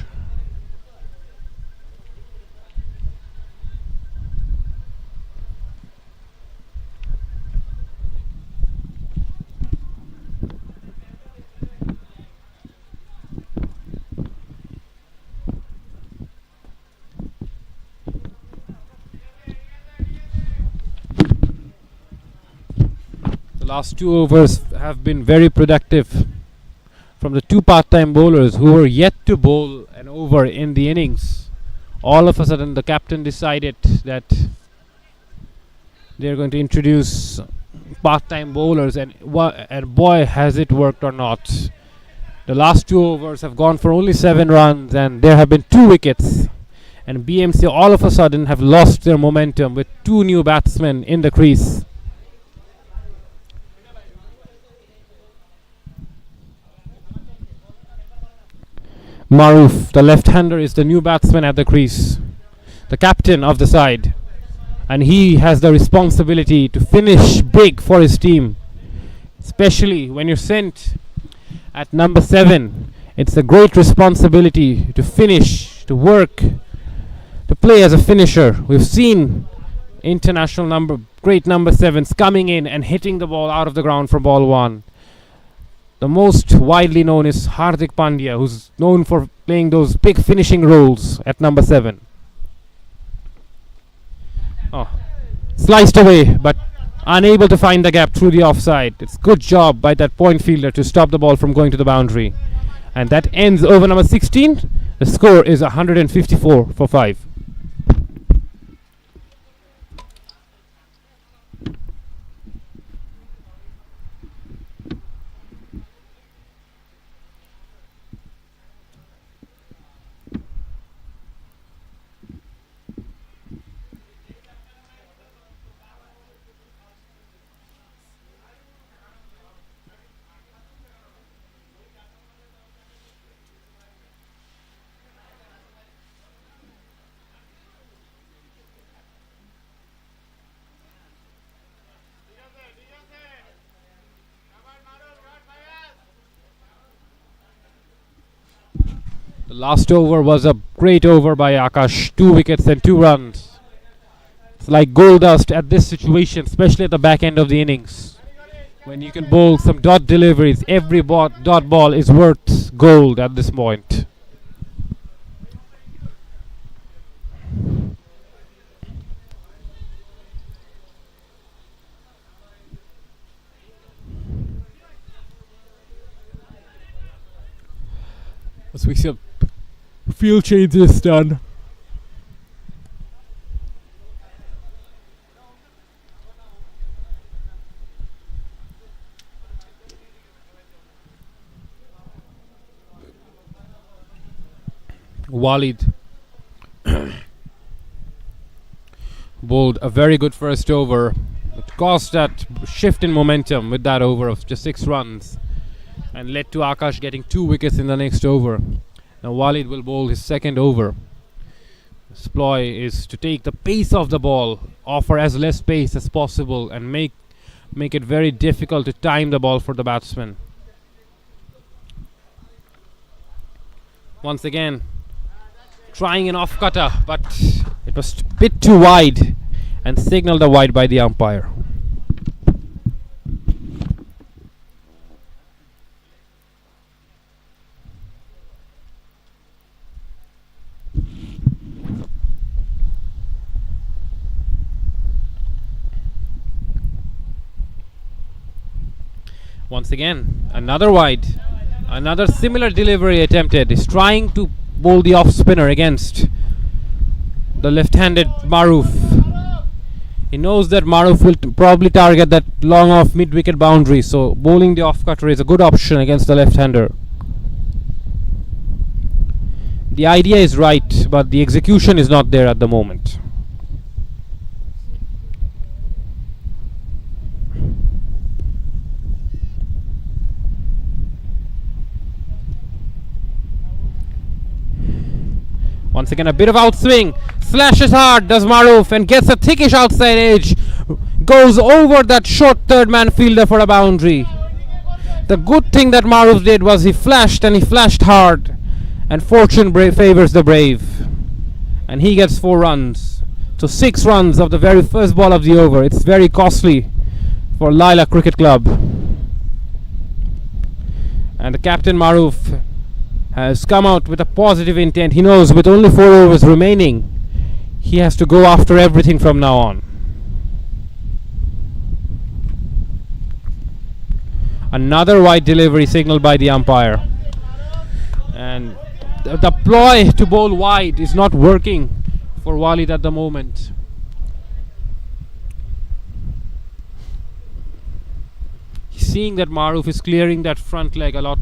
Last 2 overs have been very productive from the 2 part-time bowlers who were yet to bowl an over in the innings. All of a sudden the captain decided that they're going to introduce part-time bowlers, and boy has it worked or not. The last 2 overs have gone for only 7 runs and there have been 2 wickets, and BMC all of a sudden have lost their momentum with 2 new batsmen in the crease. Maruf, the left-hander, is the new batsman at the crease, the captain of the side, and he has the responsibility to finish big for his team, especially when you're sent at number 7. It's a great responsibility to finish, to work, to play as a finisher. We've seen great number sevens coming in and hitting the ball out of the ground from ball one. The most widely known is Hardik Pandya, who's known for playing those big finishing roles at number 7. Oh, sliced away, but unable to find the gap through the offside. It's good job by that point fielder to stop the ball from going to the boundary. And that ends over number 16. The score is 154 for 5. The last over was a great over by Akash. 2 wickets and 2 runs. It's like gold dust at this situation, especially at the back end of the innings. When you can bowl some dot deliveries, every dot ball is worth gold at this point. As we see a field changes done. Walid bowled a very good first over. It caused that shift in momentum with that over of just 6 runs and led to Akash getting 2 wickets in the next over. Now Walid will bowl his second over. His ploy is to take the pace of the ball, offer as less pace as possible, and make it very difficult to time the ball for the batsman. Once again, trying an off-cutter, but it was a bit too wide and signalled a wide by the umpire. Once again, another wide. Another similar delivery attempted. He's trying to bowl the off spinner against the left-handed Maruf. He knows that Maruf will probably target that long off mid-wicket boundary, so bowling the off cutter is a good option against the left-hander. The idea is right, but the execution is not there at the moment. Once again, a bit of outswing. Slashes hard, does Maruf, and gets a thickish outside edge. Goes over that short third man fielder for a boundary. The good thing that Maruf did was he flashed, and he flashed hard. And fortune favors the brave. And he gets 4 runs. So 6 runs of the very first ball of the over. It's very costly for Laila Cricket Club. And the captain Maruf has come out with a positive intent. He knows with only 4 overs remaining, he has to go after everything from now on. Another wide delivery signaled by the umpire. And the ploy to bowl wide is not working for Walid at the moment. He's seeing that Maruf is clearing that front leg a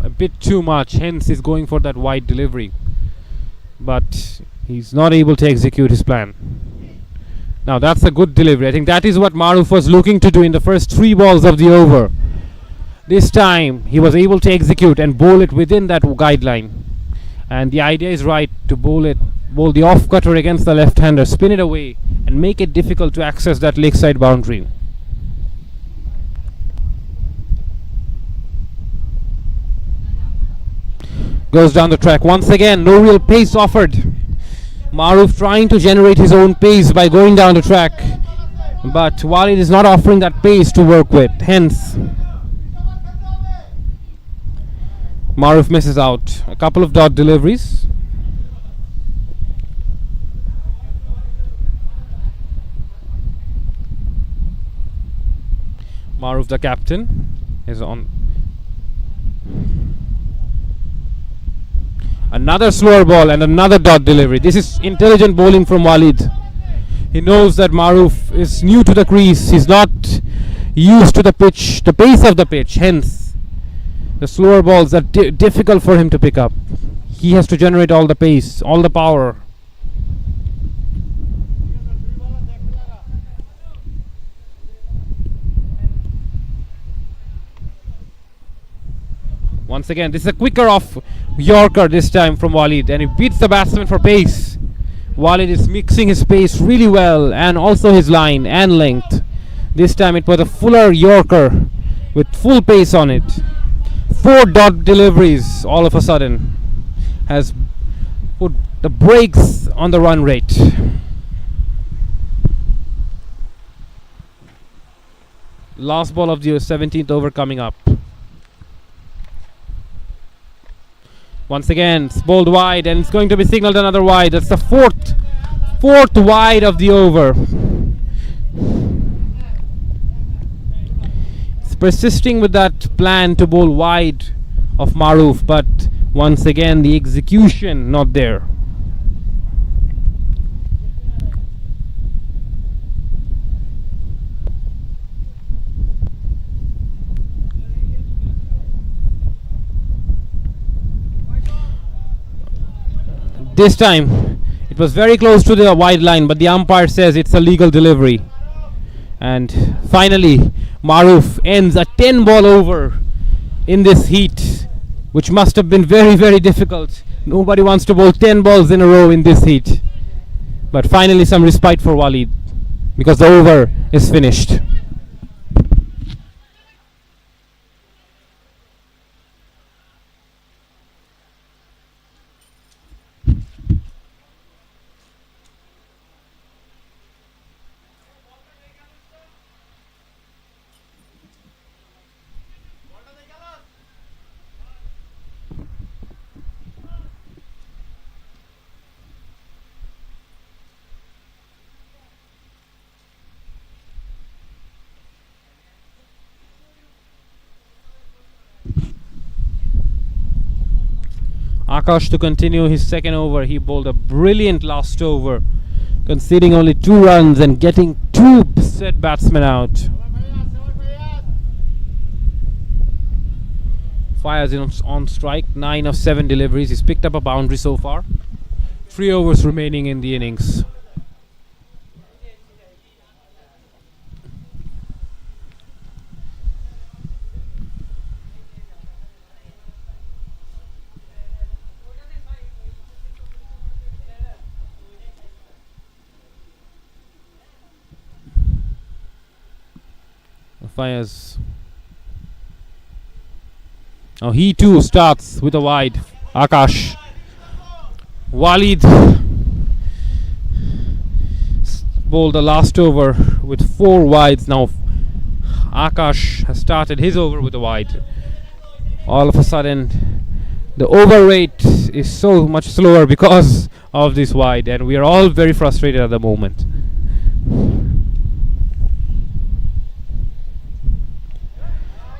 bit too much, hence he's going for that wide delivery, but he's not able to execute his plan. Now that's a good delivery. I think that is what Maruf was looking to do in the first 3 balls of the over. This time he was able to execute and bowl it within that guideline, and the idea is right to bowl the off cutter against the left hander, spin it away and make it difficult to access that lakeside boundary. Goes down the track once again. No real pace offered Maruf trying to generate his own pace by going down the track, but Walid is not offering that pace to work with. Hence, Maruf misses out. A couple of dot deliveries. Maruf, the captain, is on. Another slower ball and another dot delivery. This is intelligent bowling from Walid. He knows that Maruf is new to the crease. He's not used to the pitch, the pace of the pitch. Hence, the slower balls are difficult for him to pick up. He has to generate all the pace, all the power. Once again, this is a quicker off Yorker this time from Walid, and he beats the batsman for pace. Walid is mixing his pace really well and also his line and length. This time it was a fuller Yorker with full pace on it. 4 dot deliveries all of a sudden has put the brakes on the run rate. Last ball of the 17th over coming up. Once again, it's bowled wide, and it's going to be signaled another wide. That's the fourth wide of the over. It's persisting with that plan to bowl wide of Maruf, but once again, the execution not there. This time it was very close to the wide line, but the umpire says it's a legal delivery. And finally Maruf ends a 10 ball over in this heat, which must have been very, very difficult. Nobody wants to bowl 10 balls in a row in this heat. But finally some respite for Walid, because the over is finished. Akash to continue his second over. He bowled a brilliant last over, conceding only 2 runs and getting 2 set batsmen out. Fires on strike, 9 of 7 deliveries. He's picked up a boundary so far. 3 overs remaining in the innings. Fires. Oh, he too starts with a wide. Akash. Walid bowled the last over with 4 wides. Now Akash has started his over with a wide. All of a sudden the over rate is so much slower because of this wide, and we are all very frustrated at the moment.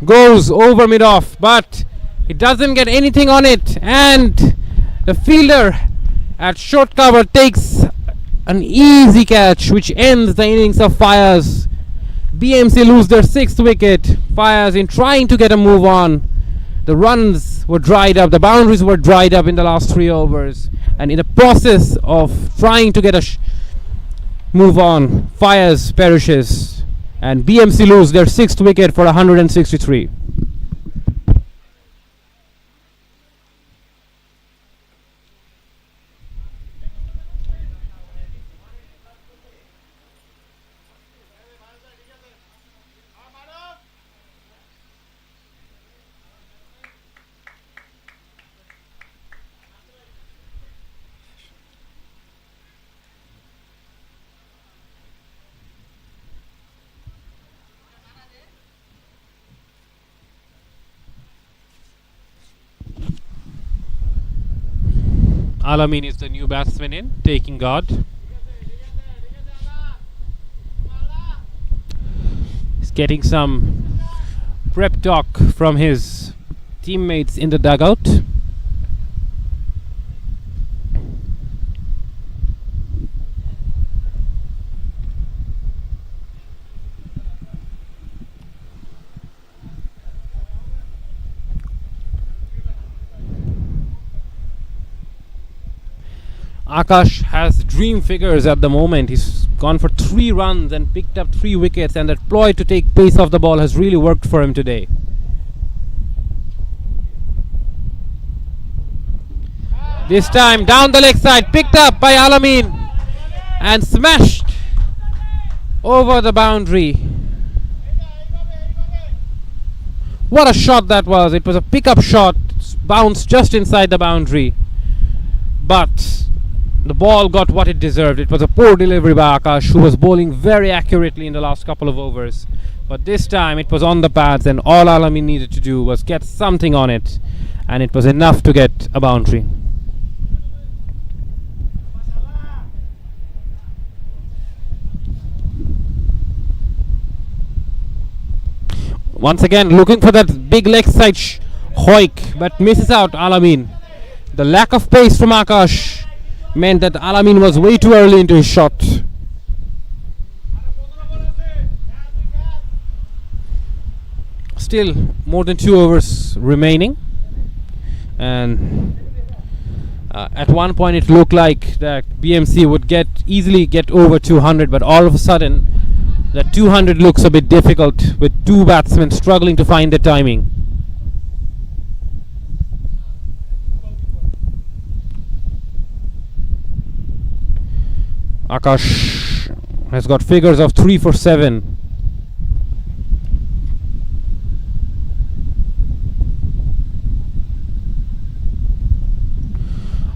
Goes over mid-off, but it doesn't get anything on it, and the fielder at short cover takes an easy catch, which ends the innings of Fires. BMC lose their 6th wicket. Fires, in trying to get a move on, the runs were dried up, the boundaries were dried up in the last 3 overs, and in the process of trying to get a move on, Fires perishes. And BMC lose their 6th wicket for 163. Alamin is the new batsman in, taking guard. He's getting some prep talk from his teammates in the dugout. Akash has dream figures at the moment. He's gone for 3 runs and picked up 3 wickets, and that ploy to take pace off the ball has really worked for him today. This time down the leg side, picked up by Alamin and smashed over the boundary. What a shot that was. It was a pickup shot, bounced just inside the boundary, but the ball got what it deserved. It was a poor delivery by Akash, who was bowling very accurately in the last couple of overs. But this time it was on the pads, and all Alamin needed to do was get something on it, and it was enough to get a boundary. Once again looking for that big leg side hoik, but misses out Alamin. The lack of pace from Akash meant that Alamin was way too early into his shot. Still more than 2 overs remaining, and at one point it looked like that BMC would easily get over 200, but all of a sudden that 200 looks a bit difficult with 2 batsmen struggling to find the timing. Akash has got figures of 3 for 7.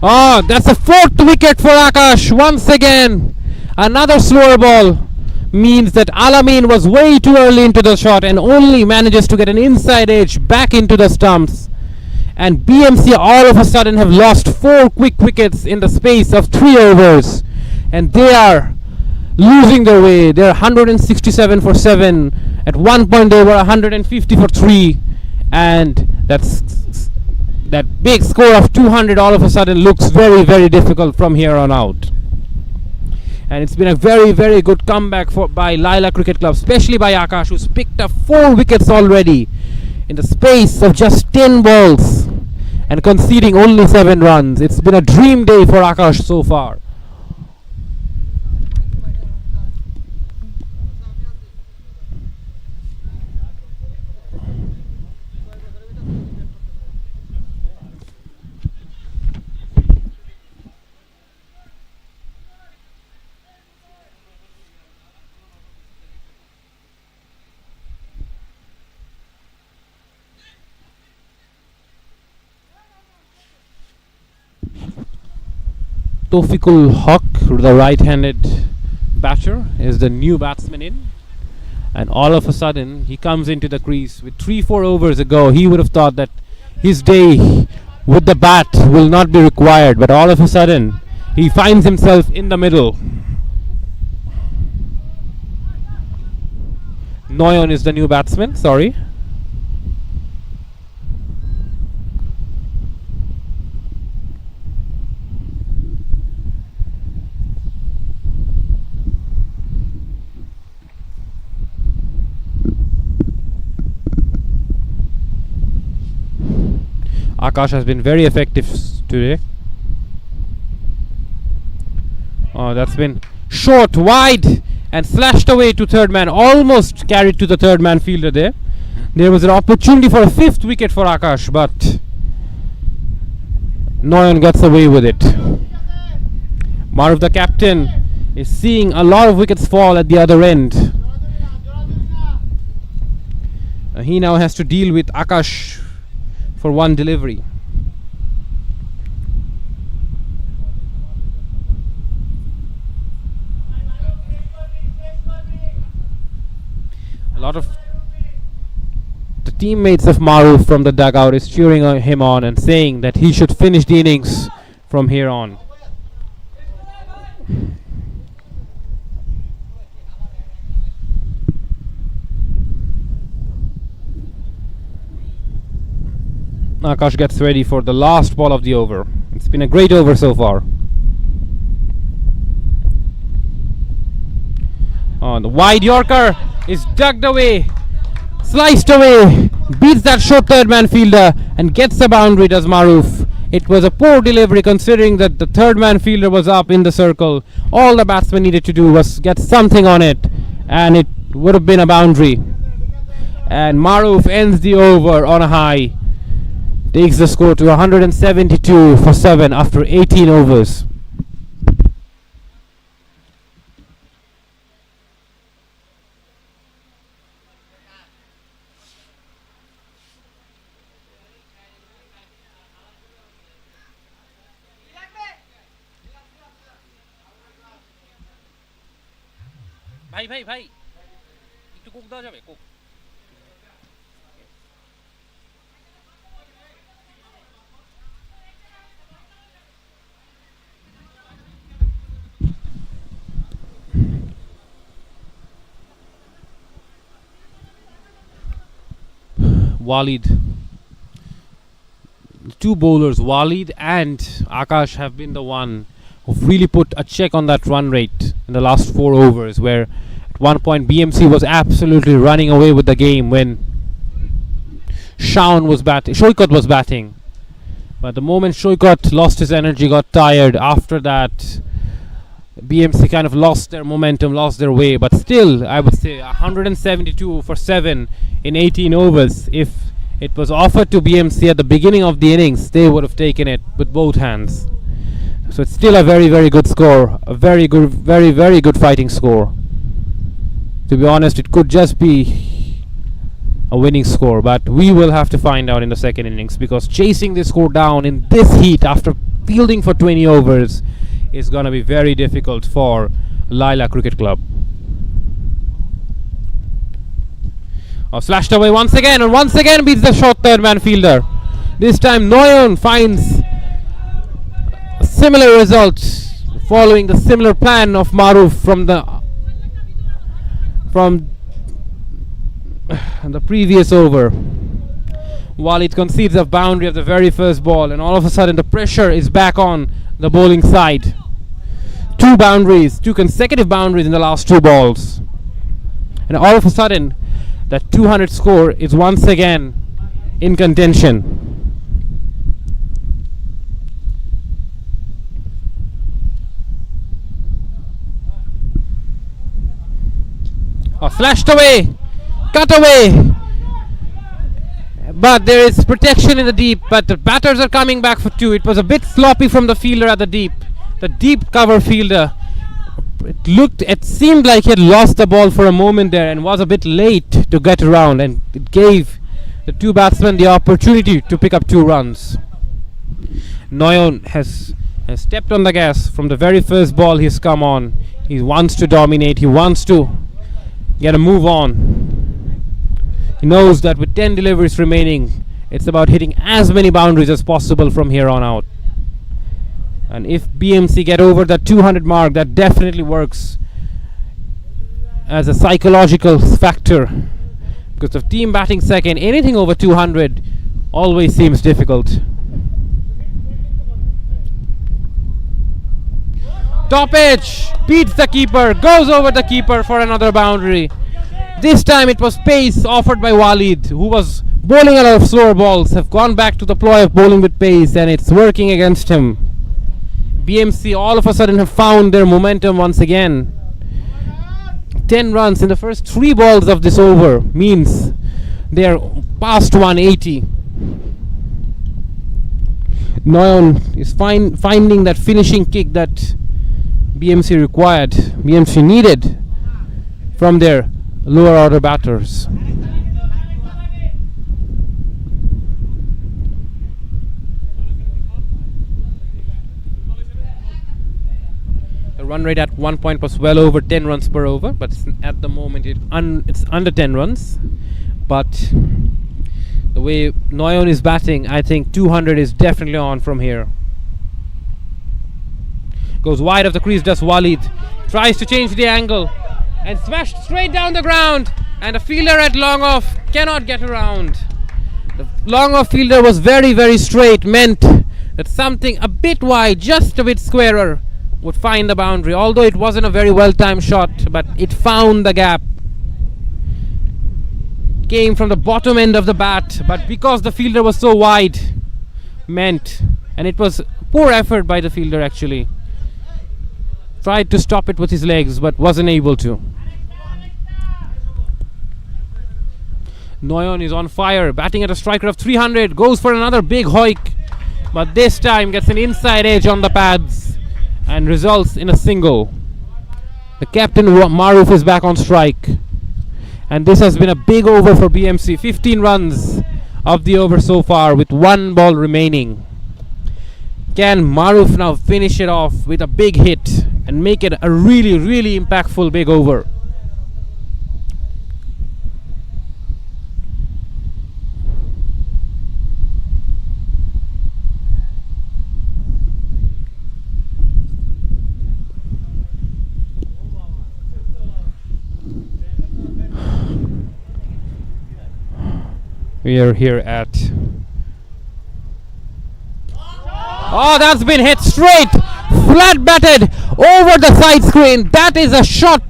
Oh, that's a 4th wicket for Akash. Once again, another slower ball means that Alamin was way too early into the shot and only manages to get an inside edge back into the stumps. And BMC all of a sudden have lost 4 quick wickets in the space of 3 overs. And they are losing their way. They're 167 for 7. At one point they were 150 for 3. And that big score of 200 all of a sudden looks very, very difficult from here on out. And it's been a very, very good comeback by Laila Cricket Club, especially by Akash, who's picked up 4 wickets already in the space of just 10 balls and conceding only 7 runs. It's been a dream day for Akash so far. Tawfiqul Haq, the right-handed batter, is the new batsman in, and all of a sudden he comes into the crease. With 3-4 overs ago he would have thought that his day with the bat will not be required, but all of a sudden he finds himself in the middle. Noyon is the new batsman, sorry. Akash has been very effective today. Oh, that's been short, wide, and slashed away to third man. Almost carried to the third man fielder there. There was an opportunity for a 5th wicket for Akash, but Noyon gets away with it. Maruf, the captain, is seeing a lot of wickets fall at the other end. He now has to deal with Akash for one delivery. A lot of the teammates of Maruf from the dugout is cheering him on and saying that he should finish the innings from here on. Akash gets ready for the last ball of the over. It's been a great over so far. The wide Yorker is dug away, sliced away, beats that short third man fielder and gets the boundary, does Maruf. It was a poor delivery considering that the third man fielder was up in the circle. All the batsman needed to do was get something on it and it would have been a boundary. And Maruf ends the over on a high. Takes the score to 172 for 7 after 18 overs. ভাই একটু Coke দেওয়া যাবে Coke Walid. Two bowlers, Walid and Akash, have been the one who've really put a check on that run rate in the last 4 overs, where at one point BMC was absolutely running away with the game when Shoykot was batting. But the moment Shoykot lost his energy, got tired, after that BMC kind of lost their momentum, lost their way. But still, I would say 172 for 7 in 18 overs. If it was offered to BMC at the beginning of the innings, they would have taken it with both hands. So it's still a very, very good score. A very good, very, very good fighting score. To be honest, it could just be a winning score, but we will have to find out in the second innings, because chasing this score down in this heat after fielding for 20 overs is going to be very difficult for Laila Cricket Club. Slashed away once again, and once again beats the short third man fielder. This time Noyon finds a similar result following the similar plan of Maruf from the previous over. Walid concedes a boundary of the very first ball, and all of a sudden the pressure is back on the bowling side. 2 boundaries, 2 consecutive boundaries in the last 2 balls, and all of a sudden that 200 score is once again in contention. Flashed away, cut away, but there is protection in the deep, but the batters are coming back for 2. It was a bit sloppy from the fielder at the deep cover fielder. It seemed like he had lost the ball for a moment there and was a bit late to get around, and it gave the 2 batsmen the opportunity to pick up 2 runs. Noyon has stepped on the gas from the very first ball he's come on. He wants to dominate, he wants to get a move on. He knows that with 10 deliveries remaining, it's about hitting as many boundaries as possible from here on out. And if BMC get over that 200 mark, that definitely works as a psychological factor, because of team batting second, anything over 200 always seems difficult. Top edge, beats the keeper, goes over the keeper for another boundary. This time it was pace offered by Walid, who was bowling a lot of slower balls, have gone back to the ploy of bowling with pace, and it's working against him. BMC all of a sudden have found their momentum once again. 10 runs in the first 3 balls of this over means they are past 180. Noyon is finding that finishing kick that BMC needed from their lower order batters. The run rate at one point was well over 10 runs per over, but at the moment it's under 10 runs. But the way Noyon is batting, I think 200 is definitely on from here. Goes wide of the crease, does Walid. Tries to change the angle and smashed straight down the ground. And a fielder at long off cannot get around. The long off fielder was very, very straight, meant that something a bit wide, just a bit squarer, would find the boundary. Although it wasn't a very well-timed shot, but it found the gap. Came from the bottom end of the bat, but because the fielder was so wide, meant, and it was poor effort by the fielder actually. Tried to stop it with his legs, but wasn't able to. Noyon is on fire, batting at a striker of 300, goes for another big hoik, but this time gets an inside edge on the pads and results in a single. The captain Maruf is back on strike, and this has been a big over for BMC. 15 runs of the over so far with 1 ball remaining. Can Maruf now finish it off with a big hit and make it a really, really impactful big over? We are here at... Oh, that's been hit straight, flat batted over the side screen. That is a shot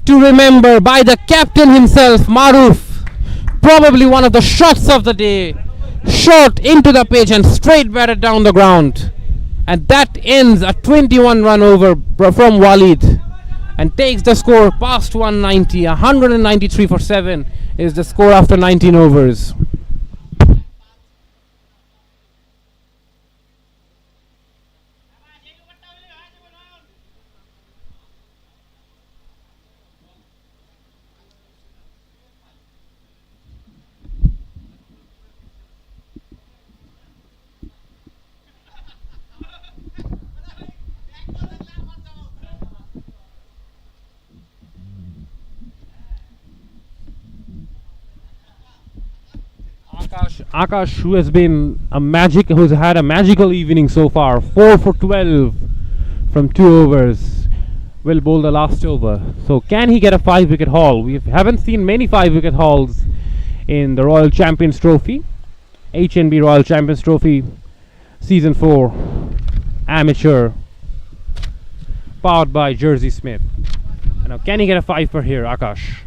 to remember by the captain himself, Maruf. Probably one of the shots of the day. Shot into the pitch and straight batted down the ground. And that ends a 21 run over from Walid and takes the score past 190. 193 for 7 is the score after 19 overs. Akash, who has had a magical evening so far, 4 for 12 from 2 overs, will bowl the last over. So can he get a 5-wicket haul? We haven't seen many 5-wicket hauls in the Royal Champions Trophy, HNB Royal Champions Trophy, Season 4, Amateur, powered by JERSEYSMITH. Now can he get a 5 for here, Akash?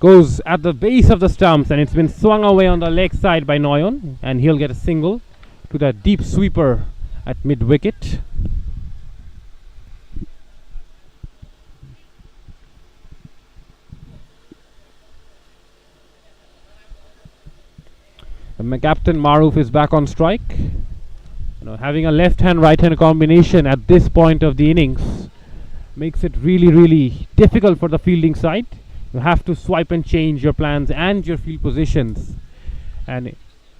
Goes at the base of the stumps, and it's been swung away on the leg side by Noyon, and he'll get a single to that deep sweeper at mid-wicket. The captain Maruf is back on strike. Having a left-hand, right-hand combination at this point of the innings makes it really, really difficult for the fielding side. You have to swipe and change your plans and your field positions, and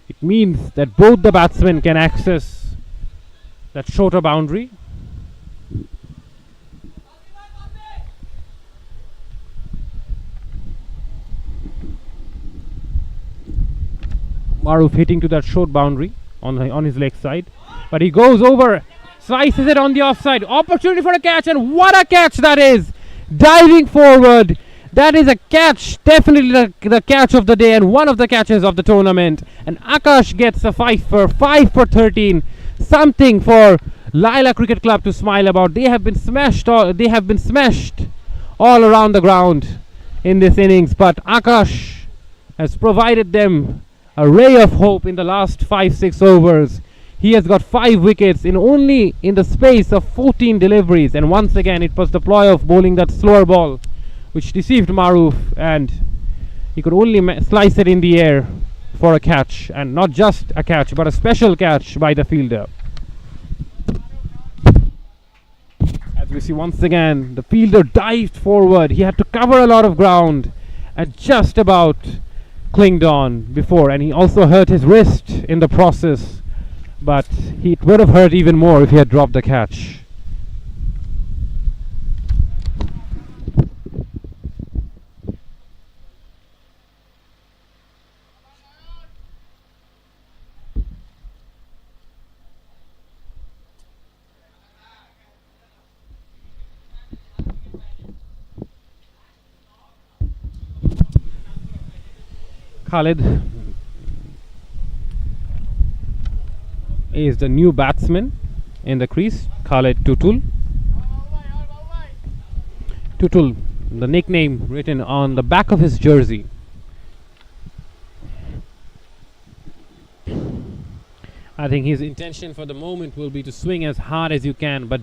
it means that both the batsmen can access that shorter boundary. Maruf hitting to that short boundary on his leg side, but he goes over, slices it on the offside. Opportunity for a catch, and what a catch that is! Diving forward. That is a catch, definitely the catch of the day and one of the catches of the tournament. And Akash gets a 5 for 13. Something for Laila Cricket Club to smile about. They have been smashed all around the ground in this innings, but Akash has provided them a ray of hope in the last 5-6 overs. He has got 5 wickets in the space of 14 deliveries, and once again it was the ploy of bowling that slower ball which deceived Maruf, and he could only slice it in the air for a catch, and not just a catch but a special catch by the fielder. As we see once again, the fielder dived forward. He had to cover a lot of ground and just about clinged on before, and he also hurt his wrist in the process, but it would have hurt even more if he had dropped the catch. Khalid is the new batsman in the crease. Khalid Tutul. Tutul, the nickname written on the back of his jersey. I think his intention for the moment will be to swing as hard as you can, but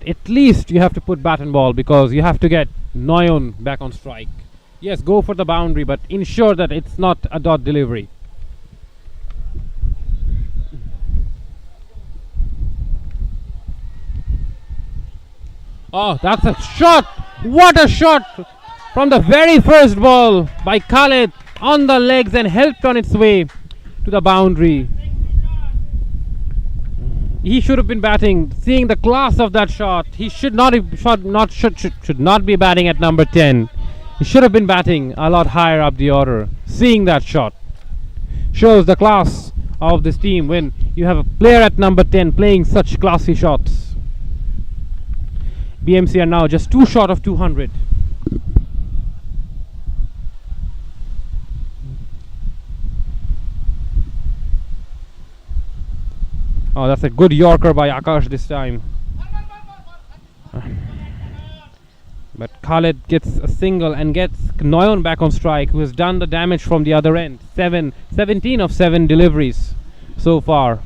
at least you have to put bat and ball, because you have to get Noyon back on strike. Yes, go for the boundary, but ensure that it's not a dot delivery. Oh, that's a shot! What a shot! From the very first ball by Khalid on the legs and helped on its way to the boundary. He should have been batting. Seeing the class of that shot, he should not be batting at number 10. He should have been batting a lot higher up the order. Seeing that shot shows the class of this team when you have a player at number 10 playing such classy shots. BMC are now just 2 short of 200. Oh, that's a good Yorker by Akash this time. But Khalid gets a single and gets Noyon back on strike, who has done the damage from the other end. 17 of 7 deliveries so far.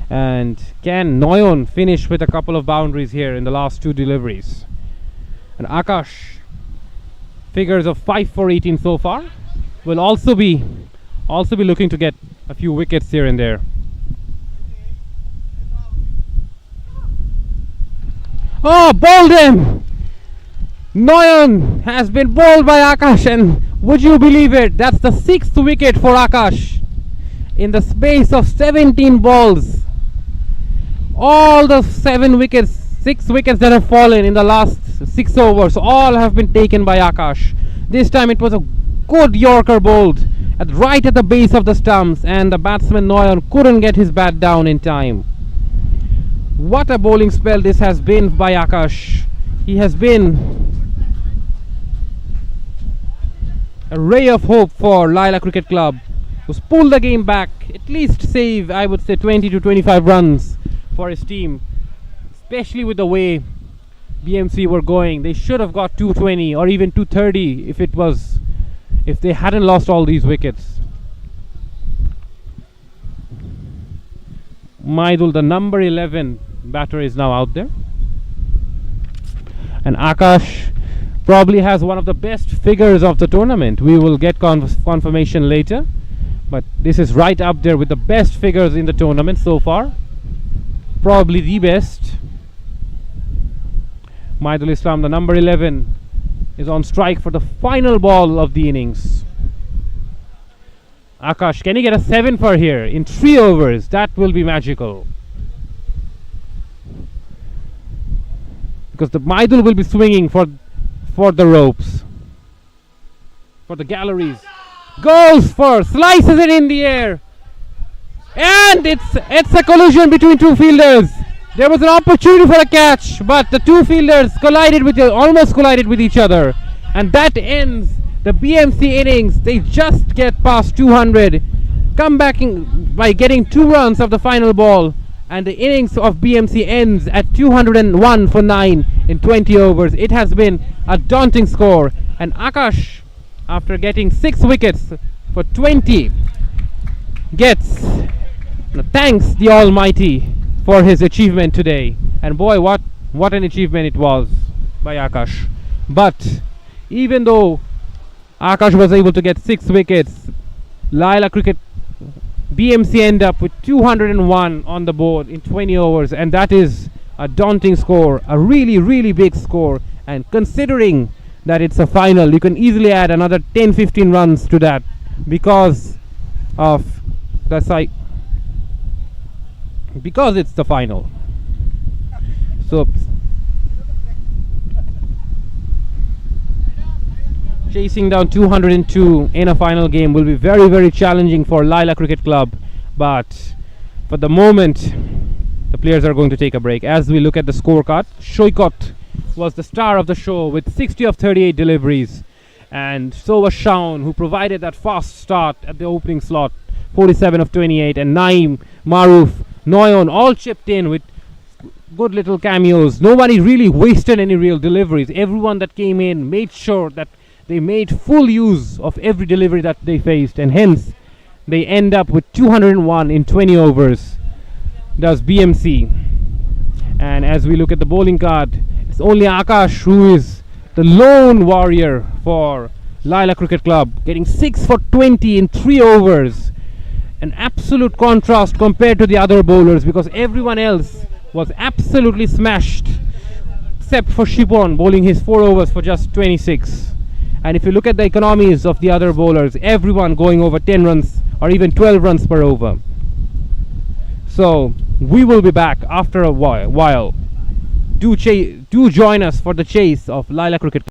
And can Noyon finish with a couple of boundaries here in the last 2 deliveries? And Akash, figures of 5 for 18 so far, will also be looking to get a few wickets here and there. Oh, bowled him! Noyon has been bowled by Akash, and would you believe it, that's the 6th wicket for Akash in the space of 17 balls. All the 6 wickets that have fallen in the last 6 overs, all have been taken by Akash. This time it was a good Yorker bowled right at the base of the stumps, and the batsman Noyon couldn't get his bat down in time. What a bowling spell this has been by Akash. He has been a ray of hope for Laila Cricket Club, who's pulled the game back, at least save, I would say, 20 to 25 runs for his team, especially with the way BMC were going. They should have got 220 or even 230 if they hadn't lost all these wickets. Maidul, the number 11 batter, is now out there, and Akash probably has one of the best figures of the tournament. We will get confirmation later, but this is right up there with the best figures in the tournament so far. Probably the best. Maidul Islam, the number 11, is on strike for the final ball of the innings. Akash, can he get a 7 for here in 3 overs? That will be magical, because the Maidul will be swinging for the ropes, for the galleries. Goes for, slices it in the air, and it's a collision between 2 fielders. There was an opportunity for a catch, but the 2 fielders almost collided with each other, and that ends the BMC innings. They just get past 200, come back by getting 2 runs of the final ball, and the innings of BMC ends at 201 for 9 in 20 overs. It has been a daunting score, and Akash, after getting 6 wickets for 20, thanks the Almighty for his achievement today. And boy, what an achievement it was by Akash. But even though Akash was able to get 6 wickets, Laila Cricket BMC end up with 201 on the board in 20 overs, and that is a daunting score, a really, really big score. And considering that it's a final, you can easily add another 10-15 runs to that because of the because it's the final. So chasing down 202 in a final game will be very, very challenging for Laila Cricket Club, but for the moment the players are going to take a break. As we look at the scorecard, Shoykot was the star of the show with 60 of 38 deliveries, And so was Shaun, who provided that fast start at the opening slot, 47 of 28, and Naeem, Maruf, Noyon all chipped in with good little cameos. Nobody really wasted any real deliveries. Everyone that came in made sure that they made full use of every delivery that they faced, and hence they end up with 201 in 20 overs. Does BMC. And as we look at the bowling card, it's only Akash who is the lone warrior for Laila Cricket Club, getting 6 for 20 in 3 overs. An absolute contrast compared to the other bowlers, because everyone else was absolutely smashed except for Shipon bowling his 4 overs for just 26. And if you look at the economies of the other bowlers, everyone going over 10 runs or even 12 runs per over. So we will be back after a while. Do join us for the chase of Laila Cricket.